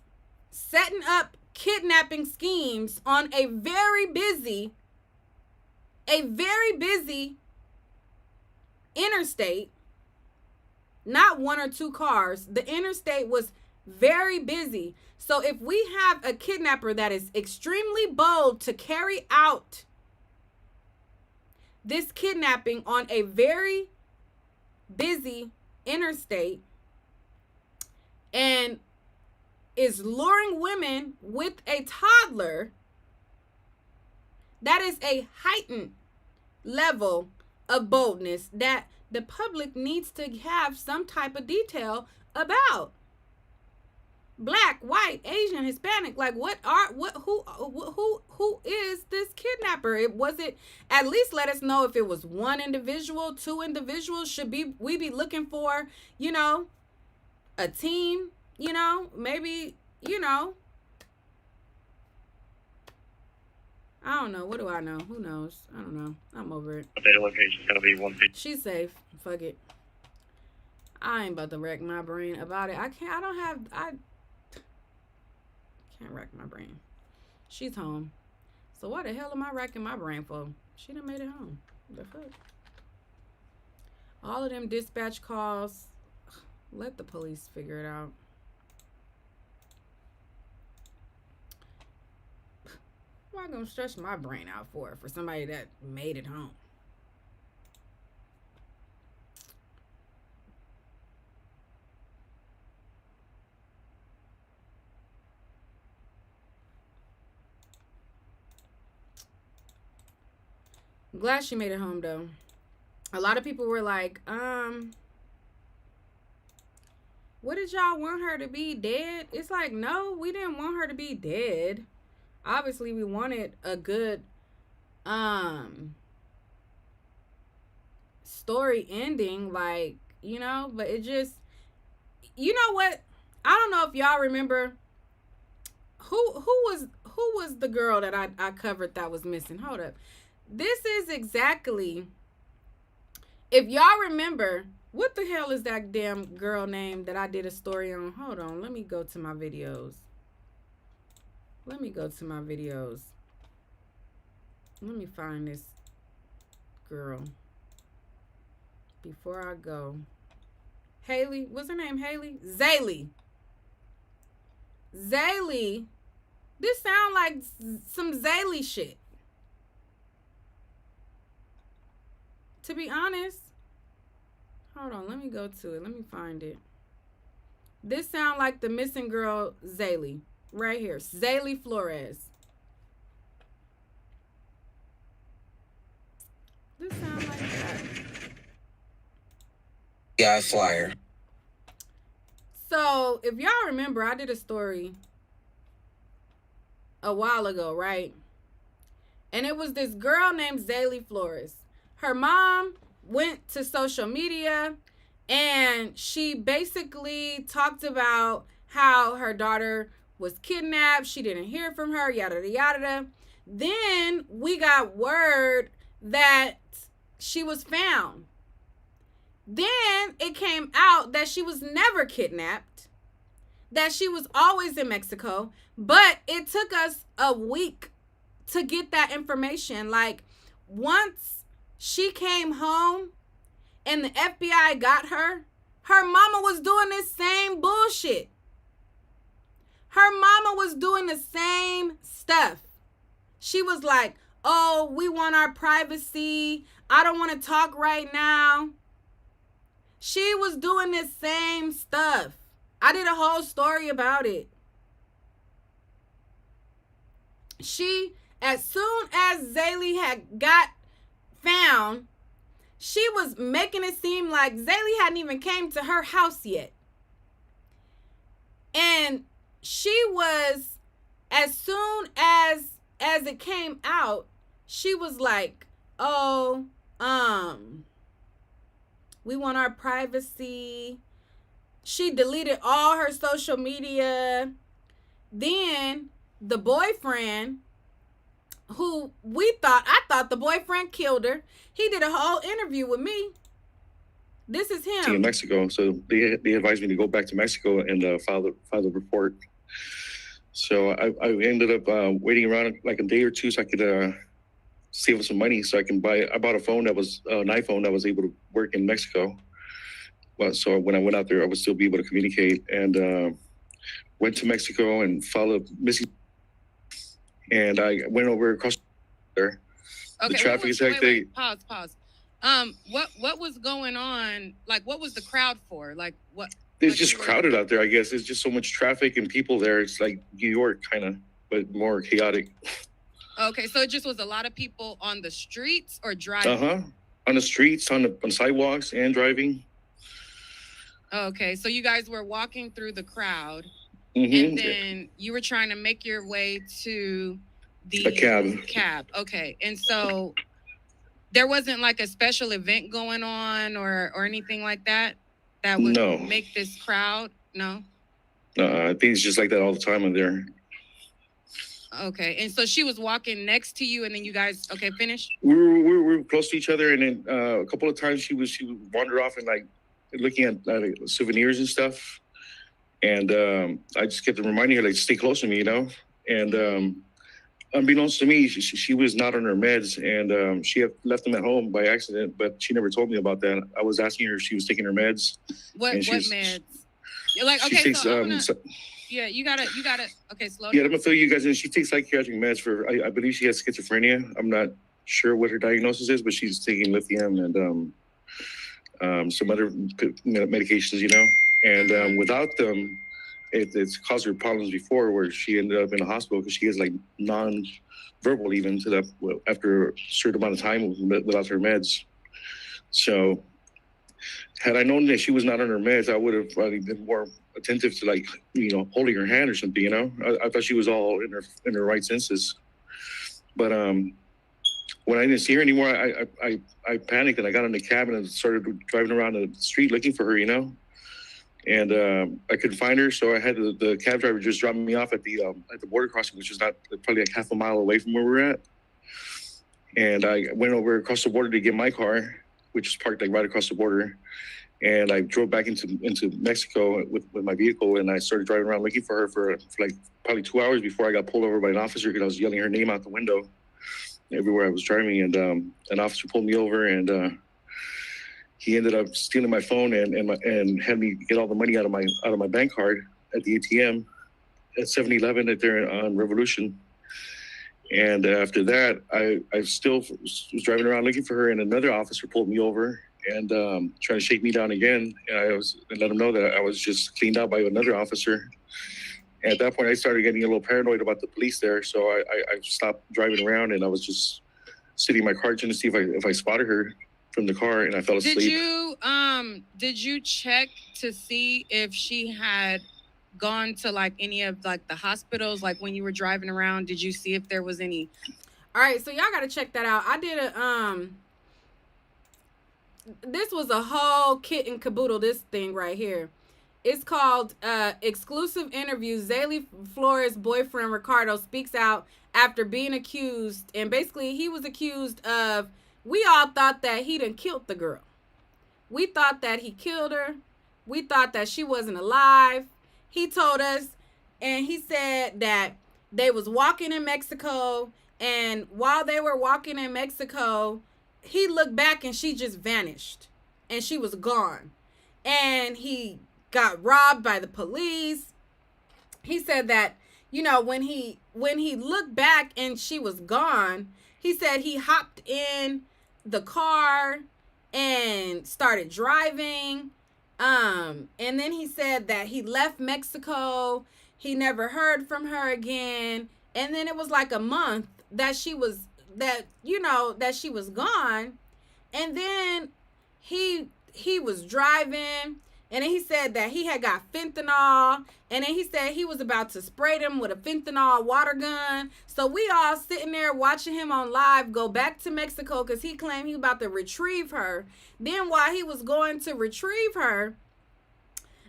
setting up kidnapping schemes on a very busy interstate, not one or two cars. The interstate was very busy. So if we have a kidnapper that is extremely bold to carry out this kidnapping on a very busy interstate and is luring women with a toddler, that is a heightened level of boldness that the public needs to have some type of detail about. Black, white, Asian, Hispanic, like who is this kidnapper? At least let us know if it was one individual, two individuals. Should we be looking for, a team? Maybe, I don't know. What do I know? Who knows? I don't know. I'm over it. Data location is going to be 150. She's safe. Fuck it. I ain't about to wreck my brain about it. I can't wreck my brain. She's home. So what the hell am I wrecking my brain for? She done made it home. The fuck? All of them dispatch calls. Let the police figure it out. What am I gonna stretch my brain out for somebody that made it home? I'm glad she made it home though. A lot of people were like, what did y'all want her to be dead? It's like, no, we didn't want her to be dead. Obviously, we wanted a good story ending, like, you know, but it just, you know what? I don't know if y'all remember who was the girl that I covered that was missing. Hold up. This is exactly, if y'all remember, what the hell is that damn girl name that I did a story on? Hold on, let me go to my videos. Let me go to my videos. Let me find this girl before I go. Haley, what's her name? Haley? Zaylee. Zaylee. This sound like some Zaylee shit. To be honest. Hold on, let me go to it. Let me find it. This sound like the missing girl Zaylee. Right here. Zaylee Flores. This sound like that. Yeah, flyer. So, if y'all remember, I did a story a while ago, right? And it was this girl named Zaylee Flores. Her mom went to social media and she basically talked about how her daughter was kidnapped. She didn't hear from her, yada, yada, yada. Then we got word that she was found. Then it came out that she was never kidnapped, that she was always in Mexico, but it took us a week to get that information. Like, once she came home and the FBI got her mama was doing this same bullshit. Her mama was doing the same stuff. She was like, oh, we want our privacy. I don't want to talk right now. She was doing this same stuff. I did a whole story about it. She, as soon as Zaylee had got found, she was making it seem like Zaylee hadn't even came to her house yet. And she was, as soon as it came out, she was like, oh, we want our privacy. She deleted all her social media. Then the boyfriend, who I thought the boyfriend killed her. He did a whole interview with me. This is him. In Mexico, so they advised me to go back to Mexico and file the report. So I ended up waiting around like a day or two so I could save up some money so I bought a phone that was an iPhone that was able to work in Mexico. Well, so when I went out there, I would still be able to communicate, and went to Mexico and filed a missing. And I went over across there. Okay, the traffic is hectic. Wait. Pause. What was going on? Like, what was the crowd for? Like, what? It's like, just crowded out there, I guess. It's just so much traffic and people there. It's like New York, kind of, but more chaotic. Okay, so it just was a lot of people on the streets or driving? On the streets, on sidewalks, and driving. Okay, so you guys were walking through the crowd, Mm-hmm. and then you were trying to make your way to the cab. Okay, and so there wasn't like a special event going on or anything like that would make this crowd? No? I think it's just like that all the time in there. Okay, and so she was walking next to you, and then you guys, okay, finish? We were close to each other, and then a couple of times she would wander off and like looking at souvenirs and stuff. And I just kept reminding her, like, stay close to me, you know? And unbeknownst to me, she was not on her meds, and she had left them at home by accident, but she never told me about that. I was asking her if she was taking her meds. What meds? You're like, okay, takes, yeah, you gotta, okay, slow down. Yeah, I'm gonna fill you guys in. She takes psychiatric meds for, I believe she has schizophrenia. I'm not sure what her diagnosis is, but she's taking lithium and some other medications, you know? And without them, it's caused her problems before, where she ended up in the hospital because she is like non-verbal even to that after a certain amount of time without her meds. So had I known that she was not on her meds, I would have probably been more attentive to, like, you know, holding her hand or something, you know? I thought she was all in her right senses. But when I didn't see her anymore, I panicked and I got in the cab and I started driving around the street looking for her, and I couldn't find her. So I had the cab driver just drop me off at the border crossing, which is not probably like half a mile away from where we're at. And I went over across the border to get my car, which is parked like right across the border. And I drove back into Mexico with my vehicle, and I started driving around looking for her for like probably 2 hours before I got pulled over by an officer because I was yelling her name out the window everywhere I was driving. And an officer pulled me over, and he ended up stealing my phone and had me get all the money out of my bank card at the ATM at 7-Eleven at there on Revolution. And after that, I still was driving around looking for her, and another officer pulled me over and trying to shake me down again. And I let him know that I was just cleaned out by another officer. And at that point, I started getting a little paranoid about the police there, so I stopped driving around, and I was just sitting in my car trying to see if I spotted her from the car, and I fell asleep. Did you check to see if she had gone to like any of like the hospitals, like when you were driving around? Did you see if there was any? All right, so y'all got to check that out. I did this was a whole kit and caboodle, this thing right here. It's called Exclusive Interview. Zaylee Flores' boyfriend Ricardo speaks out after being accused, and basically he was accused of, we all thought that he done killed the girl. We thought that he killed her. We thought that she wasn't alive. He told us, and he said that they was walking in Mexico, and while they were walking in Mexico, he looked back and she just vanished, and she was gone. And he got robbed by the police. He said that, when he looked back and she was gone, he said he hopped in the car and started driving. And then he said that he left Mexico. He never heard from her again. And then it was like a month that she was gone. And then he was driving, and then he said that he had got fentanyl, and then he said he was about to spray them with a fentanyl water gun. So we all sitting there watching him on live go back to Mexico because he claimed he was about to retrieve her. Then while he was going to retrieve her,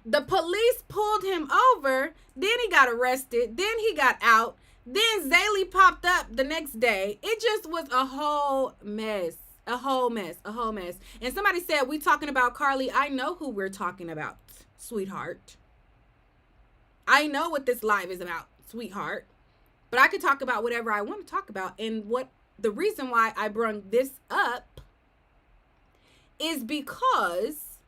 the police pulled him over. Then he got arrested. Then he got out. Then Zaylee popped up the next day. It just was a whole mess. A whole mess. And somebody said, we talking about Carlee. I know who we're talking about, sweetheart. I know what this live is about, sweetheart. But I could talk about whatever I want to talk about. And the reason why I brung this up is because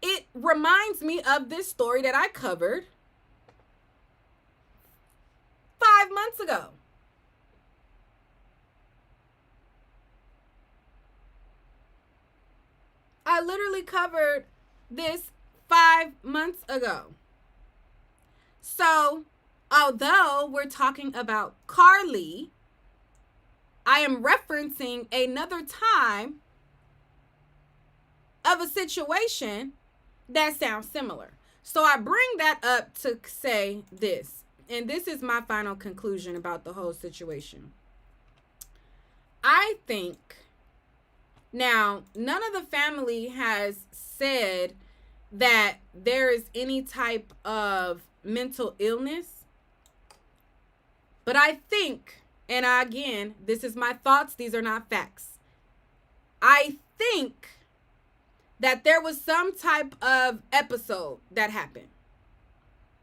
it reminds me of this story that I covered 5 months ago. I literally covered this 5 months ago. So, although we're talking about Carlee, I am referencing another time of a situation that sounds similar. So I bring that up to say this, and this is my final conclusion about the whole situation. I think, now, none of the family has said that there is any type of mental illness, but I think, and again, this is my thoughts, these are not facts. I think that there was some type of episode that happened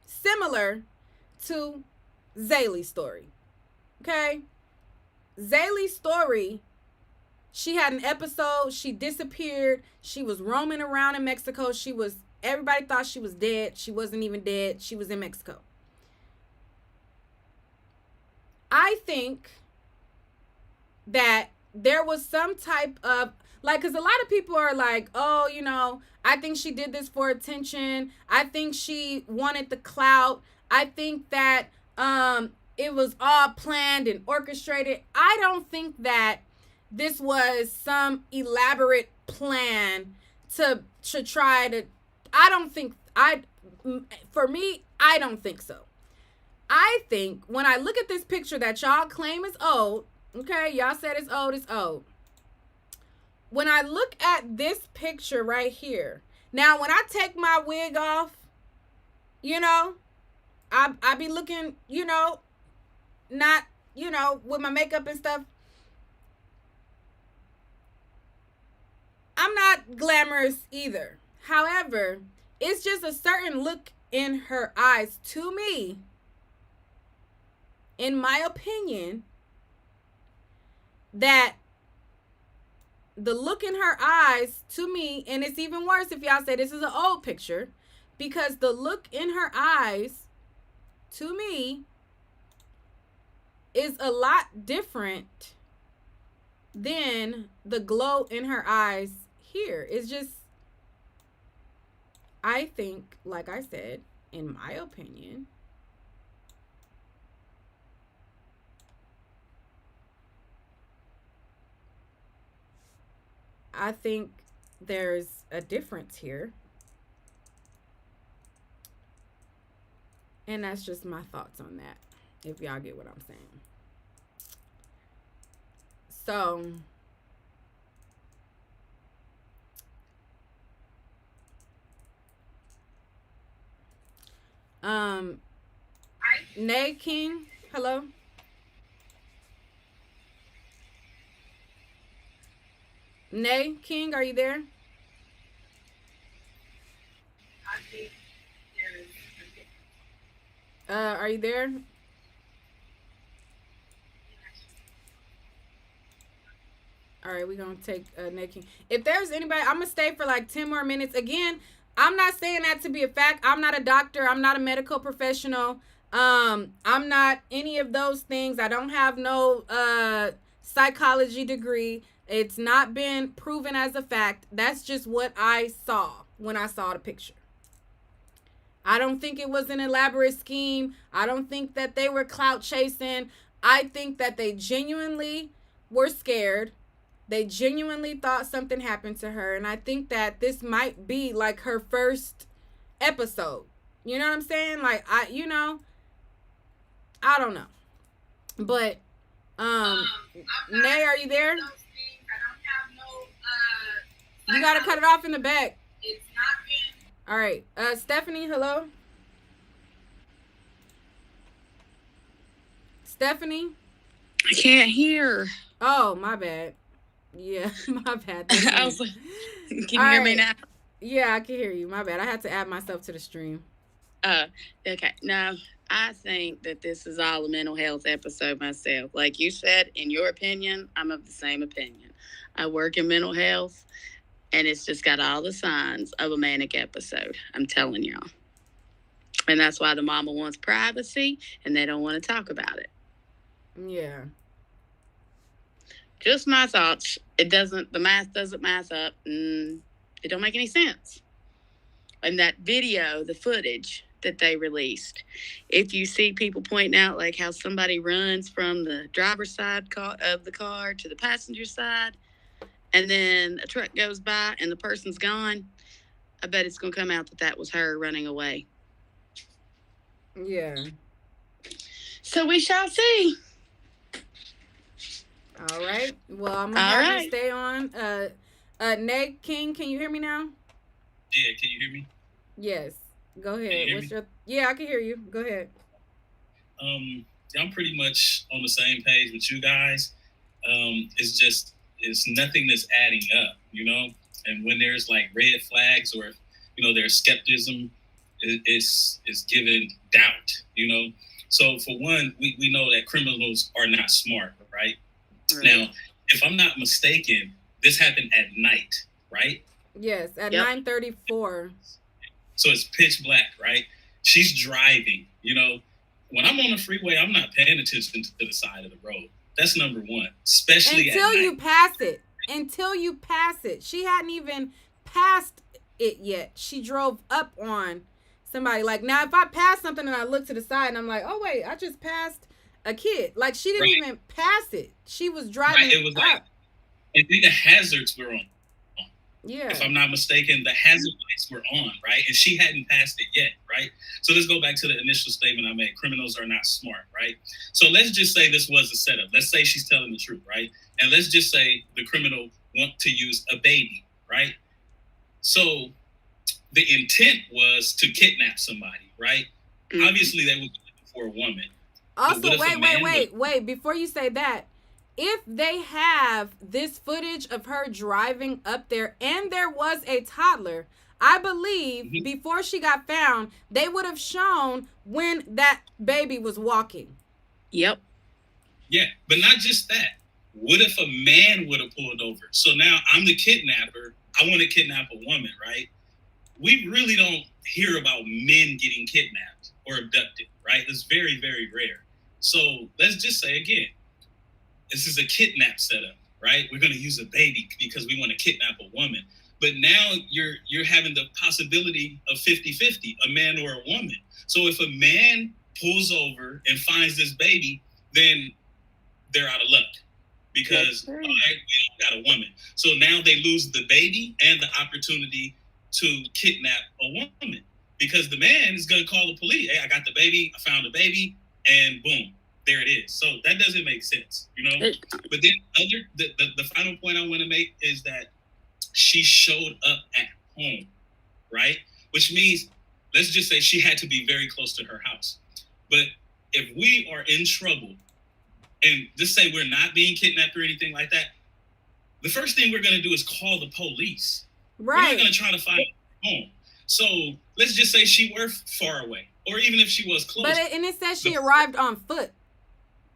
similar to Zaylee's story. Okay? Zaylee's story, she had an episode, she disappeared, she was roaming around in Mexico, everybody thought she was dead, she wasn't even dead, she was in Mexico. I think that there was some type of, because a lot of people are like, oh, I think she did this for attention. I think she wanted the clout. I think that it was all planned and orchestrated. I don't think that this was some elaborate plan to try to, for me, I don't think so. I think when I look at this picture that y'all claim is old, okay, y'all said it's old. When I look at this picture right here, now when I take my wig off, you know, I be looking, you know, not, you know, with my makeup and stuff. I'm not glamorous either. However, it's just a certain look in her eyes to me, in my opinion, that the look in her eyes to me, and it's even worse if y'all say this is an old picture, because the look in her eyes to me is a lot different than the glow in her eyes here. It's just, I think, like I said, in my opinion, I think there's a difference here. And that's just my thoughts on that, if y'all get what I'm saying. So, Nay King, hello. Nay King, are you there? Are you there? All right, we're gonna take Nay King. If there's anybody, I'm gonna stay for like 10 more minutes. Again, I'm not saying that to be a fact. I'm not a doctor. I'm not a medical professional. I'm not any of those things. I don't have no psychology degree. It's not been proven as a fact. That's just what I saw when I saw the picture. I don't think it was an elaborate scheme. I don't think that they were clout chasing. I think that they genuinely were scared. They genuinely thought something happened to her. And I think that this might be like her first episode. You know what I'm saying? Like, I don't know. But, Nay, are you there? You got to cut it off in the back. All right. Stephanie, hello? Stephanie? I can't hear. Oh, my bad. Yeah, my bad. I was like, can you hear me now? Yeah, I can hear you. My bad. I had to add myself to the stream. Okay. No, I think that this is all a mental health episode myself. Like you said, in your opinion, I'm of the same opinion. I work in mental health, and it's just got all the signs of a manic episode. I'm telling y'all. And that's why the mama wants privacy, and they don't want to talk about it. Yeah. Just my thoughts. The math doesn't math up. And it don't make any sense. And that video, the footage that they released, if you see people pointing out like how somebody runs from the driver's side of the car to the passenger side, and then a truck goes by and the person's gone, I bet it's going to come out that was her running away. Yeah. So we shall see. All right. Well, I'm going to have you stay on. Nay King, can you hear me now? Yeah, can you hear me? Yes. Go ahead. Can you hear me? Yeah, I can hear you. Go ahead. I'm pretty much on the same page with you guys. It's nothing that's adding up, you know? And when there's like red flags or, you know, there's skepticism, it's given doubt, you know? So for one, we know that criminals are not smart, right? Now, if I'm not mistaken, this happened at night, right? Yes, at 9:34. So it's pitch black, right? She's driving, you know. When I'm on the freeway, I'm not paying attention to the side of the road. That's number one, especially until at you night. pass it. Until you pass it. She hadn't even passed it yet. She drove up on somebody. Like, now, if I pass something and I look to the side and I'm like, oh, wait, I just passed a kid. Like, she didn't even pass it. She was driving It was up. like, I think the hazards were on. Yeah. If I'm not mistaken, the hazard lights were on, right? And she hadn't passed it yet, right? So let's go back to the initial statement I made. Criminals are not smart, right? So let's just say this was a setup. Let's say she's telling the truth, right? And let's just say the criminal want to use a baby, right? So the intent was to kidnap somebody, right? Mhm. Obviously, they were looking for a woman. Also, what if a man wait. Before you say that, if they have this footage of her driving up there and there was a toddler, I believe Mhm. before she got found, they would have shown when that baby was walking. Yep. Yeah, but not just that. What if a man would have pulled over? So now I'm the kidnapper. I want to kidnap a woman, right? We really don't hear about men getting kidnapped or abducted, right? It's very, very rare. So let's just say again, this is a kidnap setup, right? We're going to use a baby because we want to kidnap a woman. But now you're having the possibility of 50-50, a man or a woman. So if a man pulls over and finds this baby, then they're out of luck because all right, we don't got a woman. So now they lose the baby and the opportunity to kidnap a woman because the man is going to call the police. Hey, I got the baby. I found the baby, and boom, there it is. So that doesn't make sense, you know. But then the final point I want to make is that she showed up at home, right? Which means let's just say she had to be very close to her house. But if we are in trouble and just say we're not being kidnapped or anything like that, the first thing we're going to do is call the police. We're not going to try to find her home. So let's just say she were far away, or even if she was close. But it says she arrived on foot.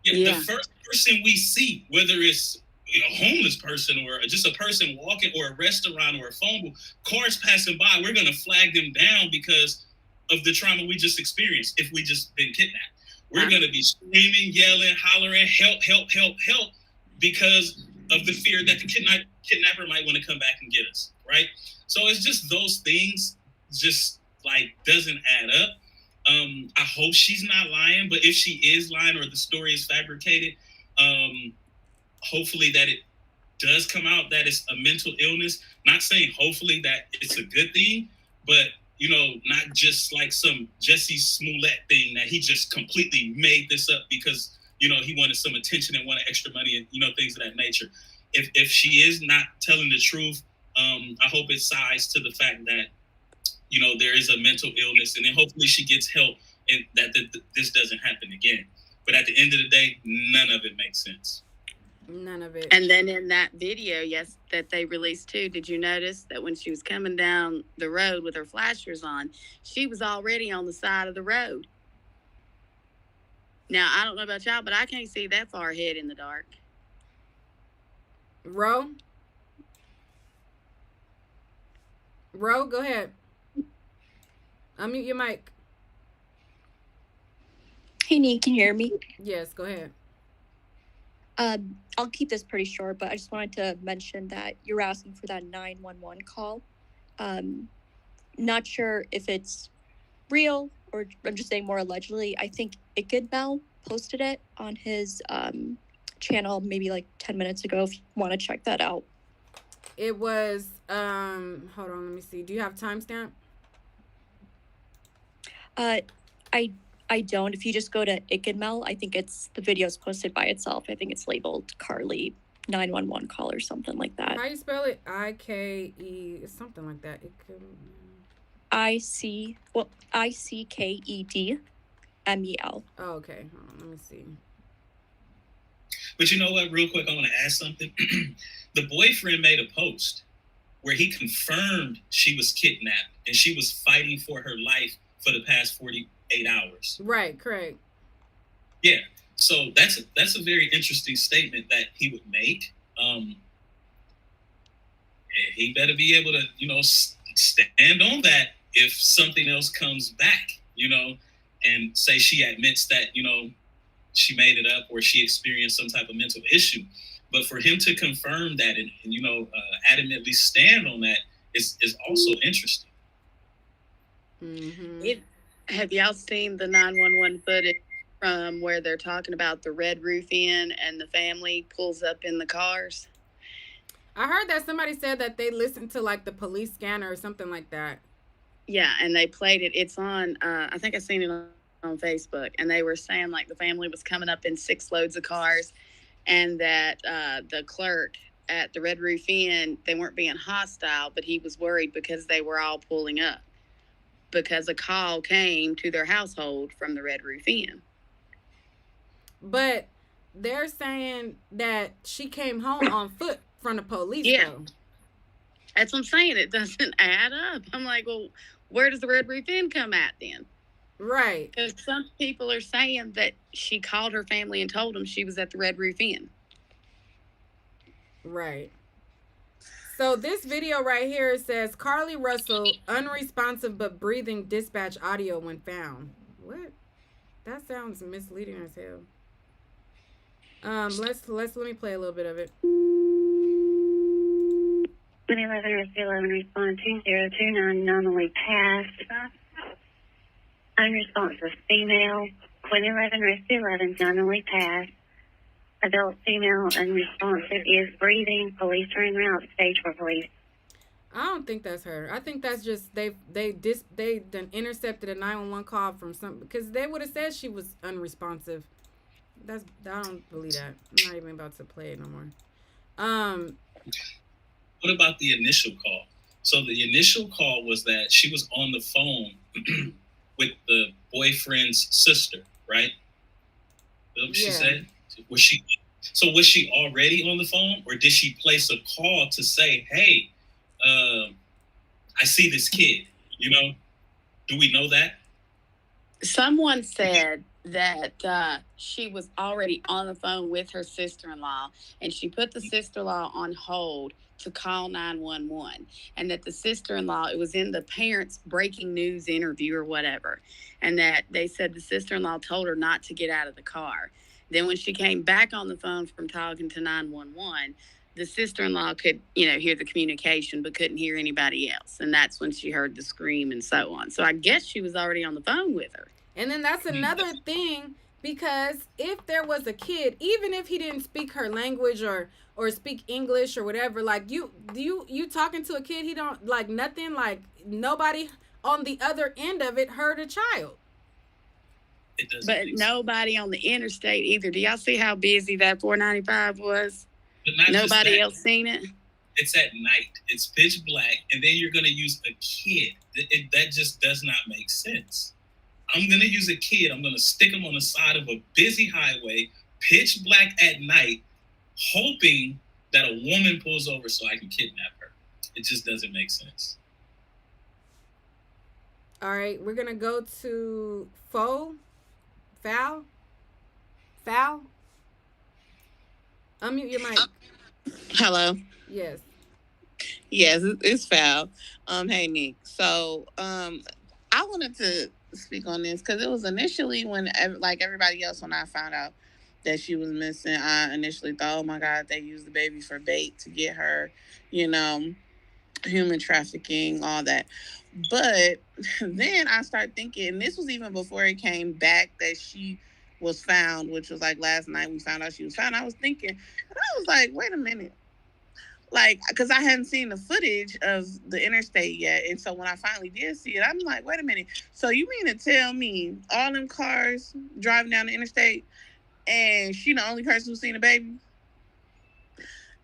Yeah, the first person we see, whether it's a homeless person or just a person walking or a restaurant or a phone booth, cars passing by, we're going to flag them down because of the trauma we just experienced if we just been kidnapped. We're going to be screaming, yelling, hollering, help, help, help, help, because of the fear that the kidnapper might want to come back and get us, right? So it's just those things just like doesn't add up. I hope she's not lying, but if she is lying or the story is fabricated, hopefully that it does come out that it's a mental illness. Not saying hopefully that it's a good thing, but you know, not just like some Jesse Smollett thing that he just completely made this up because, you know, he wanted some attention and wanted extra money and, you know, things of that nature. If she is not telling the truth, I hope it sides to the fact that, you know, there is a mental illness and then hopefully she gets help and that this doesn't happen again. But at the end of the day, none of it makes sense. None of it. And then in that video, yes, that they released too, did you notice that when she was coming down the road with her flashers on, she was already on the side of the road? Now, I don't know about y'all, but I can't see that far ahead in the dark. Ro, go ahead. Unmute your mic. Hey, Nee, can you hear me? Yes, go ahead. I'll keep this pretty short, but I just wanted to mention that you're asking for that 911 call. Not sure if it's real or I'm just saying more allegedly. I think Ikid posted it on his channel maybe like 10 minutes ago if you want to check that out. It was, hold on, let me see. Do you have timestamp? I don't. If you just go to Ikid, I think it's the video's posted by itself. I think it's labeled Carlee 911 call or something like that. How do you spell it? I-K-E, something like that. ICKEDMEL. Oh, okay. Hold on, let me see. But you know what? Real quick, I want to add something. The boyfriend made a post where he confirmed she was kidnapped and she was fighting for her life for the past 48 hours. Right, correct. Yeah. So that's a very interesting statement that he would make. He better be able to, you know, stand on that if something else comes back, you know, and say she admits that, you know, she made it up or she experienced some type of mental issue. But for him to confirm that and you know, adamantly stand on that is also interesting. Mm-hmm. Have y'all seen the 911 footage from where they're talking about the Red Roof Inn and the family pulls up in the cars? I heard that somebody said that they listened to like the police scanner or something like that. Yeah, and they played it. It's on. I think I seen it on Facebook, and they were saying like the family was coming up in 6 loads of cars, and that the clerk at the Red Roof Inn, they weren't being hostile, but he was worried because they were all pulling up because a call came to their household from the Red Roof Inn. But they're saying that she came home on foot from the police. Yeah. Though. That's what I'm saying. It doesn't add up. I'm like, well, where does the Red Roof Inn come at then? Right. Because some people are saying that she called her family and told them she was at the Red Roof Inn. Right. So this video right here says Carlee Russell unresponsive but breathing dispatch audio when found. What? That sounds misleading as hell. Let me play a little bit of it. 11 or 11 respond 2029 nominally passed. Unresponsive female. 11 or 11 nominally passed. Adult female unresponsive is breathing. Police are en route. Stage for police. I don't think that's her. I think that's just they done intercepted a 911 call from some, because they would have said she was unresponsive. I don't believe that. I'm not even about to play it no more. What about the initial call? So the initial call was that she was on the phone with the boyfriend's sister, right? That's what she said? Was she already on the phone, or did she place a call to say, hey, I see this kid, you know? Do we know that? Someone said that she was already on the phone with her sister-in-law, and she put the sister-in-law on hold to call 911, and that the sister-in-law, it was in the parents' breaking news interview or whatever, and that they said the sister-in-law told her not to get out of the car. Then when she came back on the phone from talking to 911, the sister-in-law could, hear the communication, but couldn't hear anybody else. And that's when she heard the scream and so on. So I guess she was already on the phone with her. And then that's another thing, because if there was a kid, even if he didn't speak her language or speak English or whatever, like you talking to a kid, he don't like nothing, like nobody on the other end of it heard a child. But nobody on the interstate either. Do y'all see how busy that 495 was? Nobody else seen it? It's at night. It's pitch black, and then you're going to use a kid. That just does not make sense. I'm going to use a kid. I'm going to stick him on the side of a busy highway, pitch black at night, hoping that a woman pulls over so I can kidnap her. It just doesn't make sense. All right, we're going to go to Foul. Unmute your mic. Hello. Yes. Yes, it's Foul. Hey Nick. So, I wanted to speak on this because it was initially when, like everybody else, when I found out that she was missing, I initially thought, oh my God, they used the baby for bait to get her, human trafficking, all that. But then I started thinking, and this was even before it came back that she was found, which was like last night we found out she was found. I was thinking, and I was like, wait a minute. Like, because I hadn't seen the footage of the interstate yet. And so when I finally did see it, I'm like, wait a minute. So you mean to tell me all them cars driving down the interstate and she the only person who's seen a baby?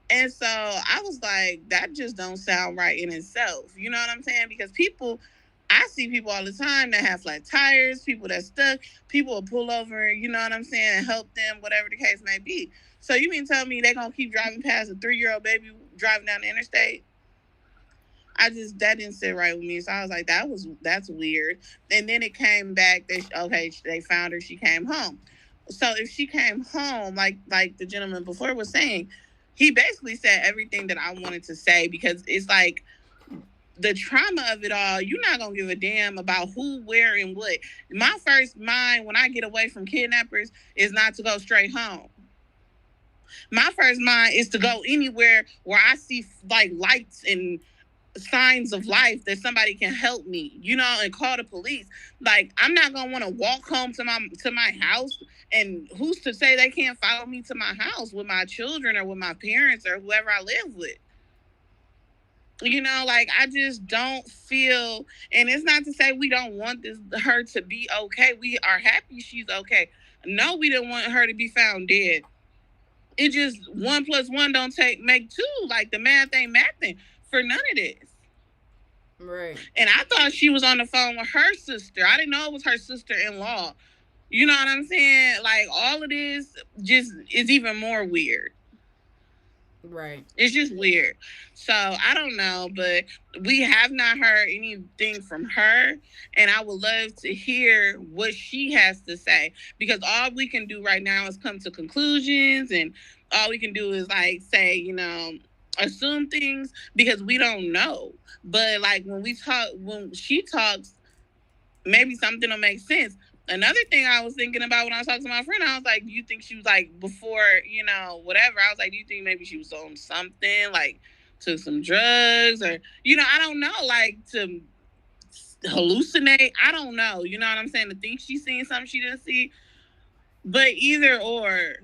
And so I was like, that just don't sound right in itself. You know what I'm saying? Because I see people all the time that have flat tires, people that stuck, people will pull over, you know what I'm saying, and help them, whatever the case may be. So you mean tell me they're going to keep driving past a 3-year-old baby driving down the interstate? That didn't sit right with me. So I was like, that's weird. And then it came back, they found her, she came home. So if she came home, like the gentleman before was saying, he basically said everything that I wanted to say, because it's like the trauma of it all, you're not going to give a damn about who, where, and what. My first mind when I get away from kidnappers is not to go straight home. My first mind is to go anywhere where I see like lights and signs of life that somebody can help me, and call the police. Like, I'm not going to want to walk home to my house, and who's to say they can't follow me to my house with my children or with my parents or whoever I live with. You know, like, I just don't feel, and it's not to say we don't want her to be okay. We are happy she's okay. No, we didn't want her to be found dead. It just 1+1 don't make 2. Like, the math ain't mathing for none of this. Right. And I thought she was on the phone with her sister. I didn't know it was her sister-in-law. You know what I'm saying? Like, all of this just is even more weird. Right. It's just weird. So I don't know, but we have not heard anything from her, and I would love to hear what she has to say, because all we can do right now is come to conclusions, and all we can do is like say, assume things, because we don't know. But like when she talks, maybe something will make sense. Another thing I was thinking about when I was talking to my friend, I was like, do you think she was like, before, whatever, I was like, do you think maybe she was on something, like took some drugs, or, I don't know, like to hallucinate? I don't know. You know what I'm saying? To think she's seeing something she didn't see. But either or,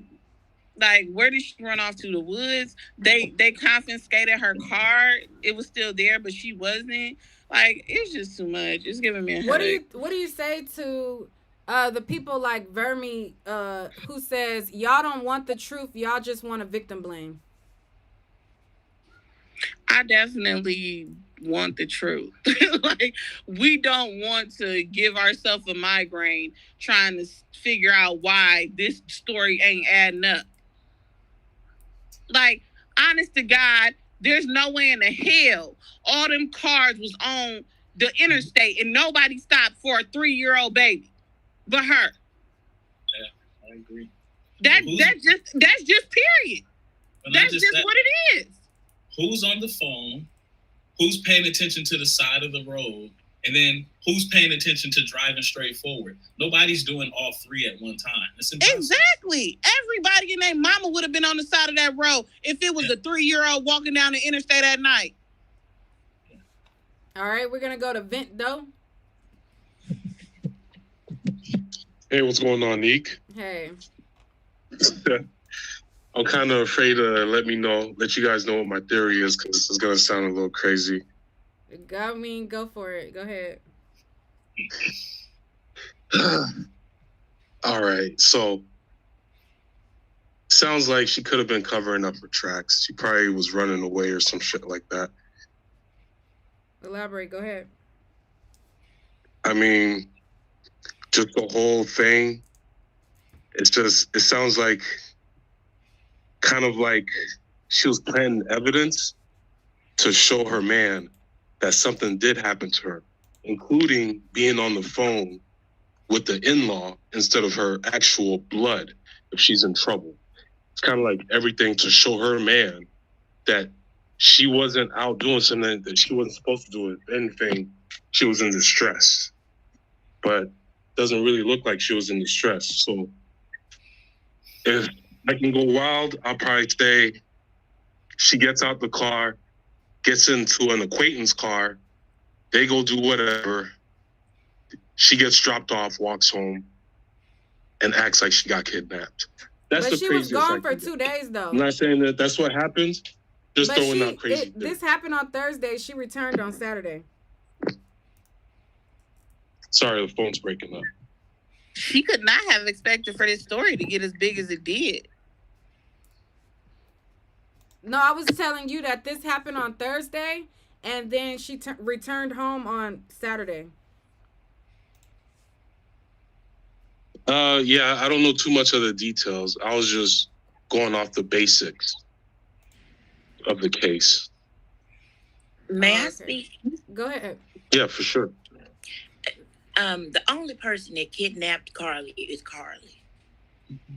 like, where did she run off to? The woods? They confiscated her car. It was still there, but she wasn't. Like, it's just too much. It's giving me a headache. What do you say to the people like Vermi who says y'all don't want the truth, y'all just want a victim blame? I definitely want the truth. Like, we don't want to give ourselves a migraine trying to figure out why this story ain't adding up. Like, honest to God, there's no way in the hell all them cars was on the interstate and nobody stopped for a 3-year-old baby but her. Yeah, I agree. That's just period. That's just what it is. Who's on the phone? Who's paying attention to the side of the road? And then who's paying attention to driving straight forward? Nobody's doing all three at one time. It's impossible. Exactly. Everybody and their mama would have been on the side of that road if it was a 3-year-old walking down the interstate at night. All right, we're going to go to Vent, though. Hey, what's going on, Neek? Hey. I'm kind of afraid to let you guys know what my theory is, because it's going to sound a little crazy. Go for it. Go ahead. All right, so sounds like she could have been covering up her tracks. She probably was running away or some shit like that. Elaborate. Go ahead. I mean, just the whole thing. It sounds like kind of like she was planting evidence to show her man that something did happen to her, including being on the phone with the in-law instead of her actual blood if she's in trouble. It's kind of like everything to show her man that she wasn't out doing something that she wasn't supposed to do. If anything, she was in distress. But doesn't really look like she was in distress. So if I can go wild, I'll probably say she gets out the car, gets into an acquaintance car, they go do whatever, she gets dropped off, walks home, and acts like she got kidnapped. But she was gone for 2 days, though. I'm not saying that that's what happened. Just throwing out crazy things. This happened on Thursday. She returned on Saturday. Sorry, the phone's breaking up. She could not have expected for this story to get as big as it did. No, I was telling you that this happened on Thursday, and then she returned home on Saturday. Yeah, I don't know too much of the details. I was just going off the basics of the case. May I speak? Go ahead. Yeah, for sure. The only person that kidnapped Carlee is Carlee.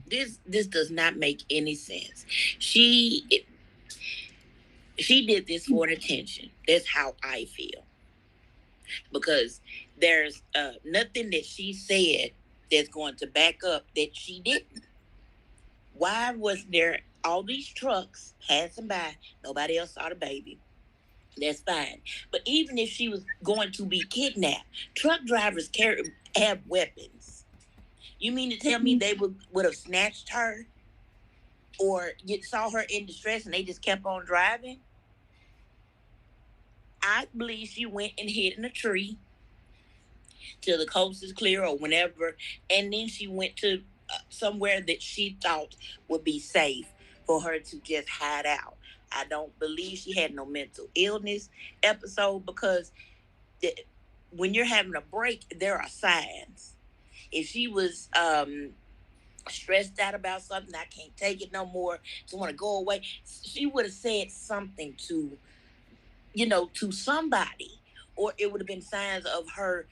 This does not make any sense. She did this for attention. That's how I feel. Because there's nothing that she said that's going to back up that she didn't. Why was there all these trucks passing by? Nobody else saw the baby. That's fine. But even if she was going to be kidnapped, truck drivers have weapons. You mean to tell me they would have snatched her or saw her in distress and they just kept on driving? I believe she went and hid in a tree till the coast is clear or whenever, and then she went to somewhere that she thought would be safe for her to just hide out. I don't believe she had no mental illness episode because when you're having a break, there are signs. If she was stressed out about something, I can't take it no more, just want to go away, she would have said something to somebody, or it would have been signs of her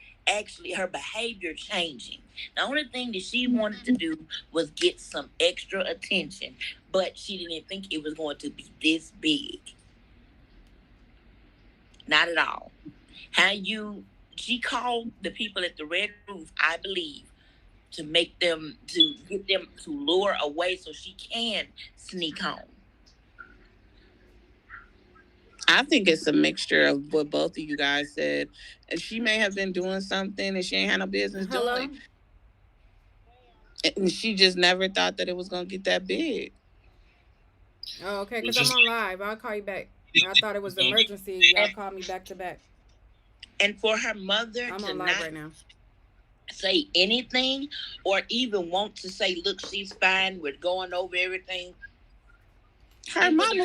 behavior changing. The only thing that she wanted to do was get some extra attention, but she didn't think it was going to be this big. Not at all. She called the people at the Red Roof, I believe, to get them to lure away so she can sneak home. I think it's a mixture of what both of you guys said. And she may have been doing something that she ain't had no business doing. And she just never thought that it was going to get that big. Oh, okay, because I'm on live. I'll call you back. I thought it was an emergency. Y'all called me back to back. And for her mother I'm to on live not right now. say anything or even want to say, look, she's fine, we're going over everything. Her mama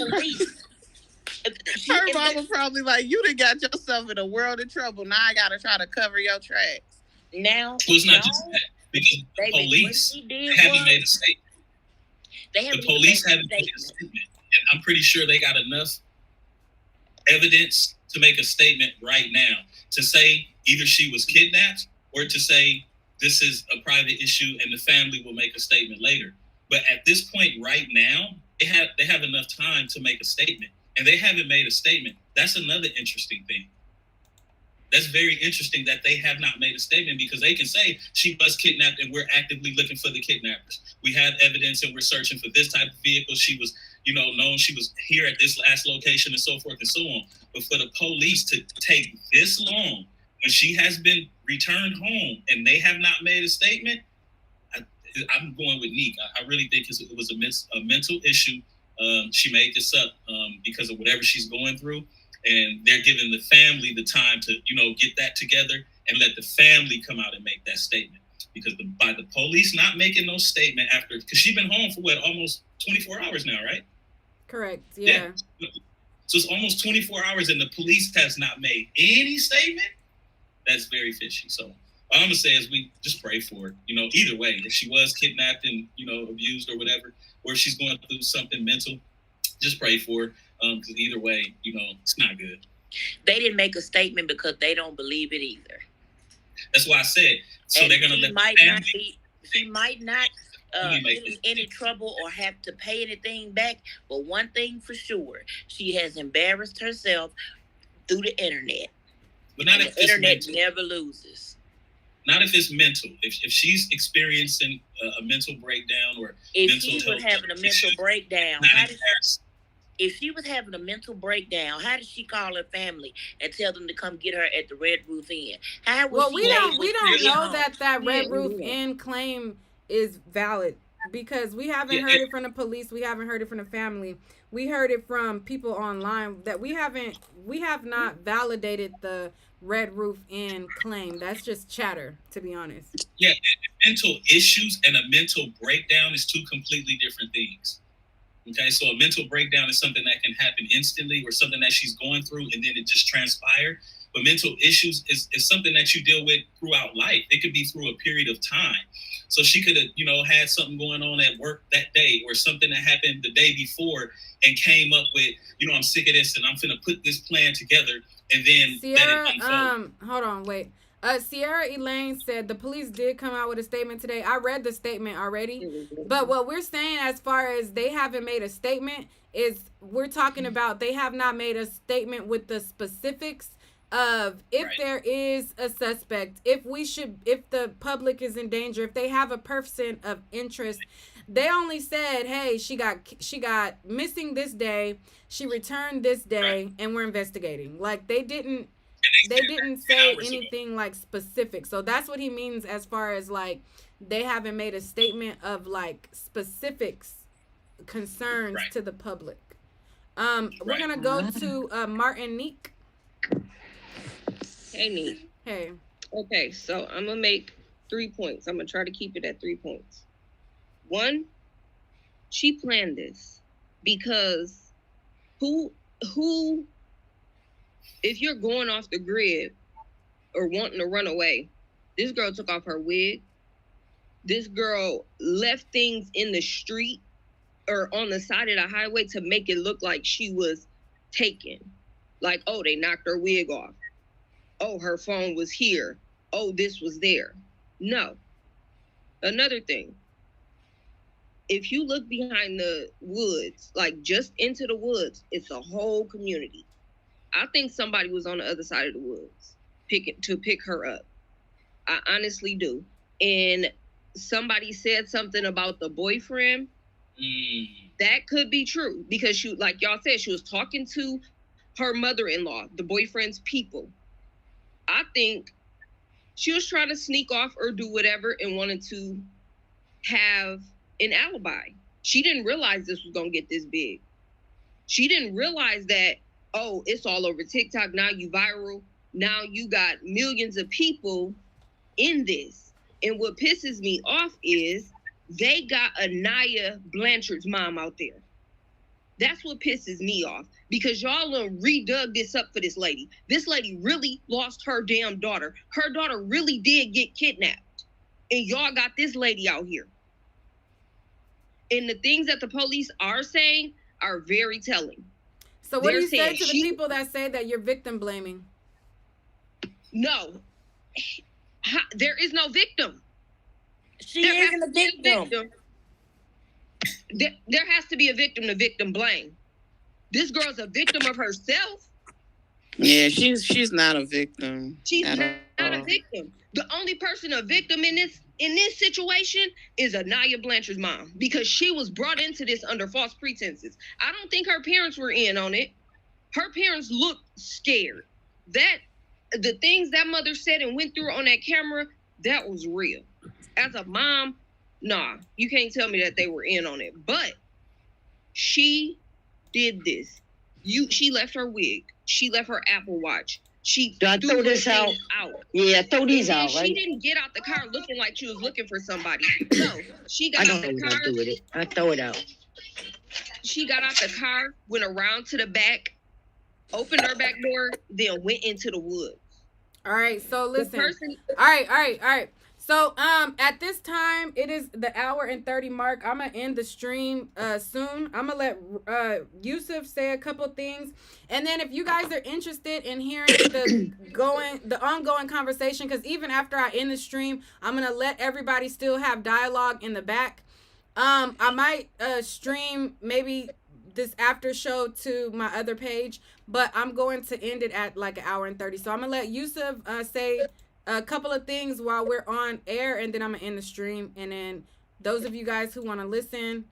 probably like, you done got yourself in a world of trouble. Now I gotta try to cover your tracks. Now it's not just that, because the police haven't made a statement. The police haven't made a statement, and I'm pretty sure they got enough evidence to make a statement right now to say either she was kidnapped or to say this is a private issue and the family will make a statement later. But at this point right now, they have enough time to make a statement, and they haven't made a statement. That's another interesting thing. That's very interesting that they have not made a statement, because they can say she was kidnapped and we're actively looking for the kidnappers. We have evidence and we're searching for this type of vehicle. She was, known she was here at this last location and so forth and so on. But for the police to take this long when she has been returned home and they have not made a statement, I'm going with Neek. I really think it was a mental issue. She made this up because of whatever she's going through. And they're giving the family the time to, get that together and let the family come out and make that statement. Because by the police not making no statement after, because she's been home for almost 24 hours now, right? Correct. Yeah. So it's almost 24 hours and the police has not made any statement. That's very fishy. So all I'm gonna say is we just pray for her. Either way, if she was kidnapped and abused or whatever, or if she's going through something mental, just pray for her. Because either way, it's not good. They didn't make a statement because they don't believe it either. That's why I said. So they're gonna let she might not get in any trouble or have to pay anything back. But one thing for sure, she has embarrassed herself through the internet. But not if the internet never loses. Not if it's mental. If she's experiencing a mental breakdown or if she was having a mental breakdown, if she was having a mental breakdown, how did she call her family and tell them to come get her at the Red Roof Inn? We don't know that Red Roof Inn claim is valid, because we haven't heard it from the police. We haven't heard it from the family. We heard it from people online that we have not validated the Red Roof Inn claim. That's just chatter, to be honest. Yeah, mental issues and a mental breakdown is two completely different things. Okay, so a mental breakdown is something that can happen instantly or something that she's going through and then it just transpired. But mental issues is something that you deal with throughout life. It could be through a period of time. So she could have, had something going on at work that day or something that happened the day before and came up with, I'm sick of this and I'm finna put this plan together and then Sierra, hold on, wait. Sierra Elaine said the police did come out with a statement today. I read the statement already. But what we're saying as far as they haven't made a statement is we're talking about they have not made a statement with the specifics of if there is a suspect, if the public is in danger, if they have a person of interest. They only said, hey, she got missing this day, she returned this day, and we're investigating. Like they didn't say anything like specific. So that's what he means as far as like they haven't made a statement of like specifics concerns to the public. We're gonna go to Martin Neek. Hey, Neek. Hey. Okay, so I'm gonna make 3 points. I'm gonna try to keep it at 3 points. One, she planned this because who, if you're going off the grid or wanting to run away, this girl took off her wig. This girl left things in the street or on the side of the highway to make it look like she was taken. Like, oh, they knocked her wig off. Oh, her phone was here. Oh, this was there. No. Another thing, if you look behind the woods, like just into the woods, it's a whole community. I think somebody was on the other side of the woods to pick her up. I honestly do. And somebody said something about the boyfriend. That could be true because she, like y'all said, she was talking to her mother-in-law, the boyfriend's people. I think she was trying to sneak off or do whatever and wanted to have an alibi. She didn't realize this was going to get this big. She didn't realize that, oh, it's all over TikTok. Now you viral. Now you got millions of people in this. And what pisses me off is they got Anaya Blanchard's mom out there. That's what pisses me off because y'all redug this up for this lady. This lady really lost her damn daughter. Her daughter really did get kidnapped. And y'all got this lady out here. And the things that the police are saying are very telling. So what do you say to the people that say that you're victim blaming? No. There is no victim. She isn't a victim. There has to be a victim to victim blame. This girl's a victim of herself. Yeah, she's not a victim. She's not a victim. The only person a victim in this situation is Anaya Blanchard's mom because she was brought into this under false pretenses. I don't think her parents were in on it. Her parents looked scared. The things that mother said and went through on that camera, that was real. As a mom, nah, you can't tell me that they were in on it. But she did this. She left her wig. She left her Apple Watch. She threw this out. Yeah, throw these out, right? She didn't get out the car looking like she was looking for somebody. No, she got out the car. I do with it. I throw it out. She got out the car, went around to the back, opened her back door, then went into the woods. All right, so listen. All right. So at this time it is the hour and 30 mark. I'm gonna end the stream soon. I'm gonna let Yusuf say a couple things, and then if you guys are interested in hearing the ongoing conversation, because even after I end the stream, I'm gonna let everybody still have dialogue in the back. I might stream maybe this after show to my other page, but I'm going to end it at like an hour and 30. So I'm gonna let Yusuf say a couple of things while we're on air, and then I'm gonna end the stream. And then those of you guys who want to listen,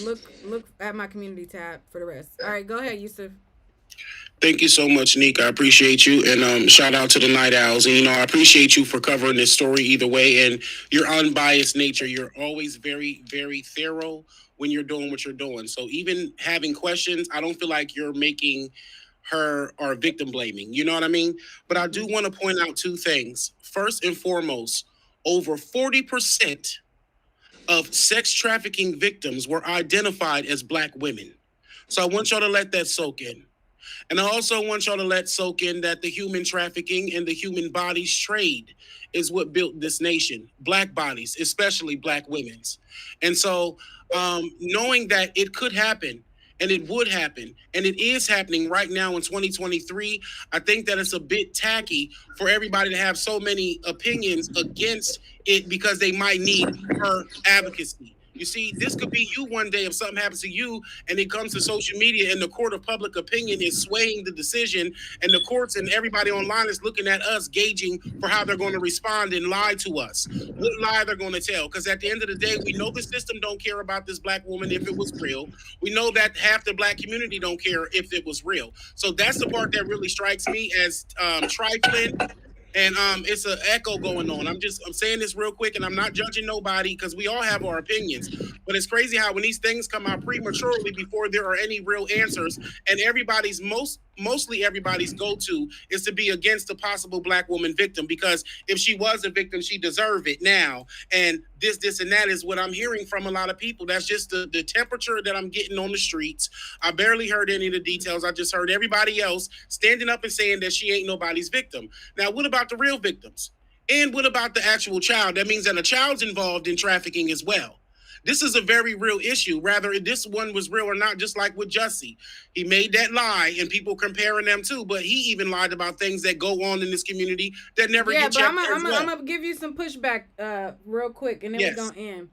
look at my community tab for the rest. All right, go ahead, Yusuf. Thank you so much, Neek. I appreciate you. And shout out to the Night Owls. And, I appreciate you for covering this story either way. And your unbiased nature, you're always very, very thorough when you're doing what you're doing. So even having questions, I don't feel like you're making her or victim blaming. You know what I mean? But I do want to point out two things. First and foremost, over 40% of sex trafficking victims were identified as Black women. So I want y'all to let that soak in. And I also want y'all to let soak in that the human trafficking and the human bodies trade is what built this nation. Black bodies, especially Black women's. And so knowing that it could happen, and it would happen, and it is happening right now in 2023, I think that it's a bit tacky for everybody to have so many opinions against it because they might need her advocacy. You see, this could be you one day if something happens to you and it comes to social media and the court of public opinion is swaying the decision, and the courts and everybody online is looking at us gauging for how they're going to respond and lie to us. What lie they're going to tell. Because at the end of the day, we know the system don't care about this Black woman if it was real. We know that half the Black community don't care if it was real. So that's the part that really strikes me as trifling. And it's an echo going on. I'm saying this real quick, and I'm not judging nobody because we all have our opinions. But it's crazy how when these things come out prematurely before there are any real answers, and everybody's most mostly everybody's go-to is to be against a possible black woman victim, because if she was a victim, she deserved it now. And this, and that is what I'm hearing from a lot of people. That's just the temperature that I'm getting on the streets. I barely heard any of the details. I just heard everybody else standing up and saying that she ain't nobody's victim. Now, what about the real victims? And what about the actual child? That means that a child's involved in trafficking as well. This is a very real issue. Rather, this one was real or not, just like with Jussie. He made that lie, and people comparing them too, but he even lied about things that go on in this community that never get checked. I'm gonna give you some pushback real quick, and then we're gonna end.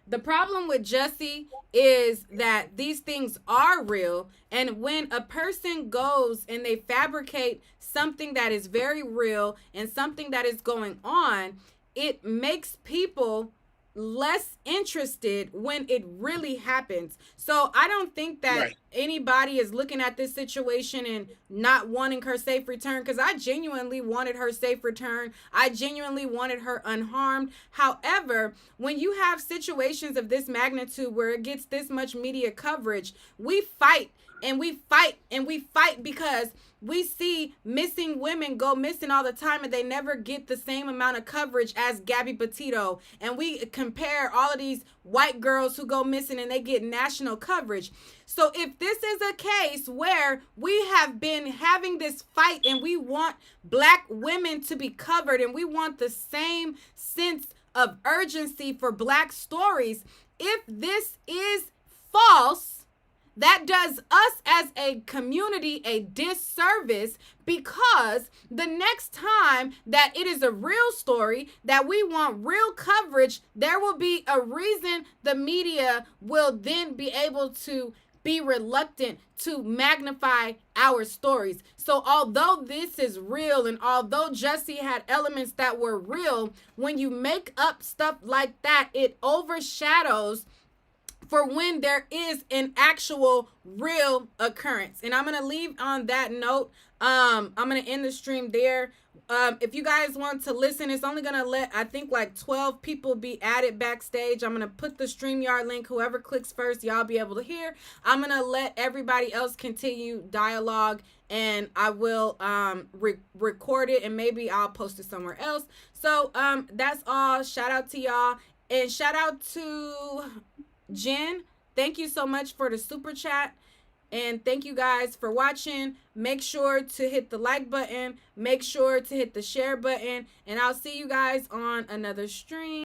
The problem with Jussie is that these things are real, and when a person goes and they fabricate something that is very real and something that is going on, it makes people less interested when it really happens. So I don't think that anybody is looking at this situation and not wanting her safe return, because I genuinely wanted her safe return. I genuinely wanted her unharmed. However, when you have situations of this magnitude where it gets this much media coverage, we fight and we fight and we fight, because we see missing women go missing all the time and they never get the same amount of coverage as Gabby Petito. And we compare all of these white girls who go missing and they get national coverage. So if this is a case where we have been having this fight and we want black women to be covered and we want the same sense of urgency for black stories, if this is false, that does us as a community a disservice, because the next time that it is a real story, that we want real coverage, there will be a reason the media will then be able to be reluctant to magnify our stories. So although this is real, and although Jussie had elements that were real, when you make up stuff like that, it overshadows for when there is an actual real occurrence. And I'm going to leave on that note. I'm going to end the stream there. If you guys want to listen, it's only going to let, I think, like 12 people be added backstage. I'm going to put the StreamYard link. Whoever clicks first, y'all be able to hear. I'm going to let everybody else continue dialogue, and I will record it, and maybe I'll post it somewhere else. So that's all. Shout out to y'all. And shout out to Jen, thank you so much for the super chat, and thank you guys for watching. Make sure to hit the like button, make sure to hit the share button, and I'll see you guys on another stream.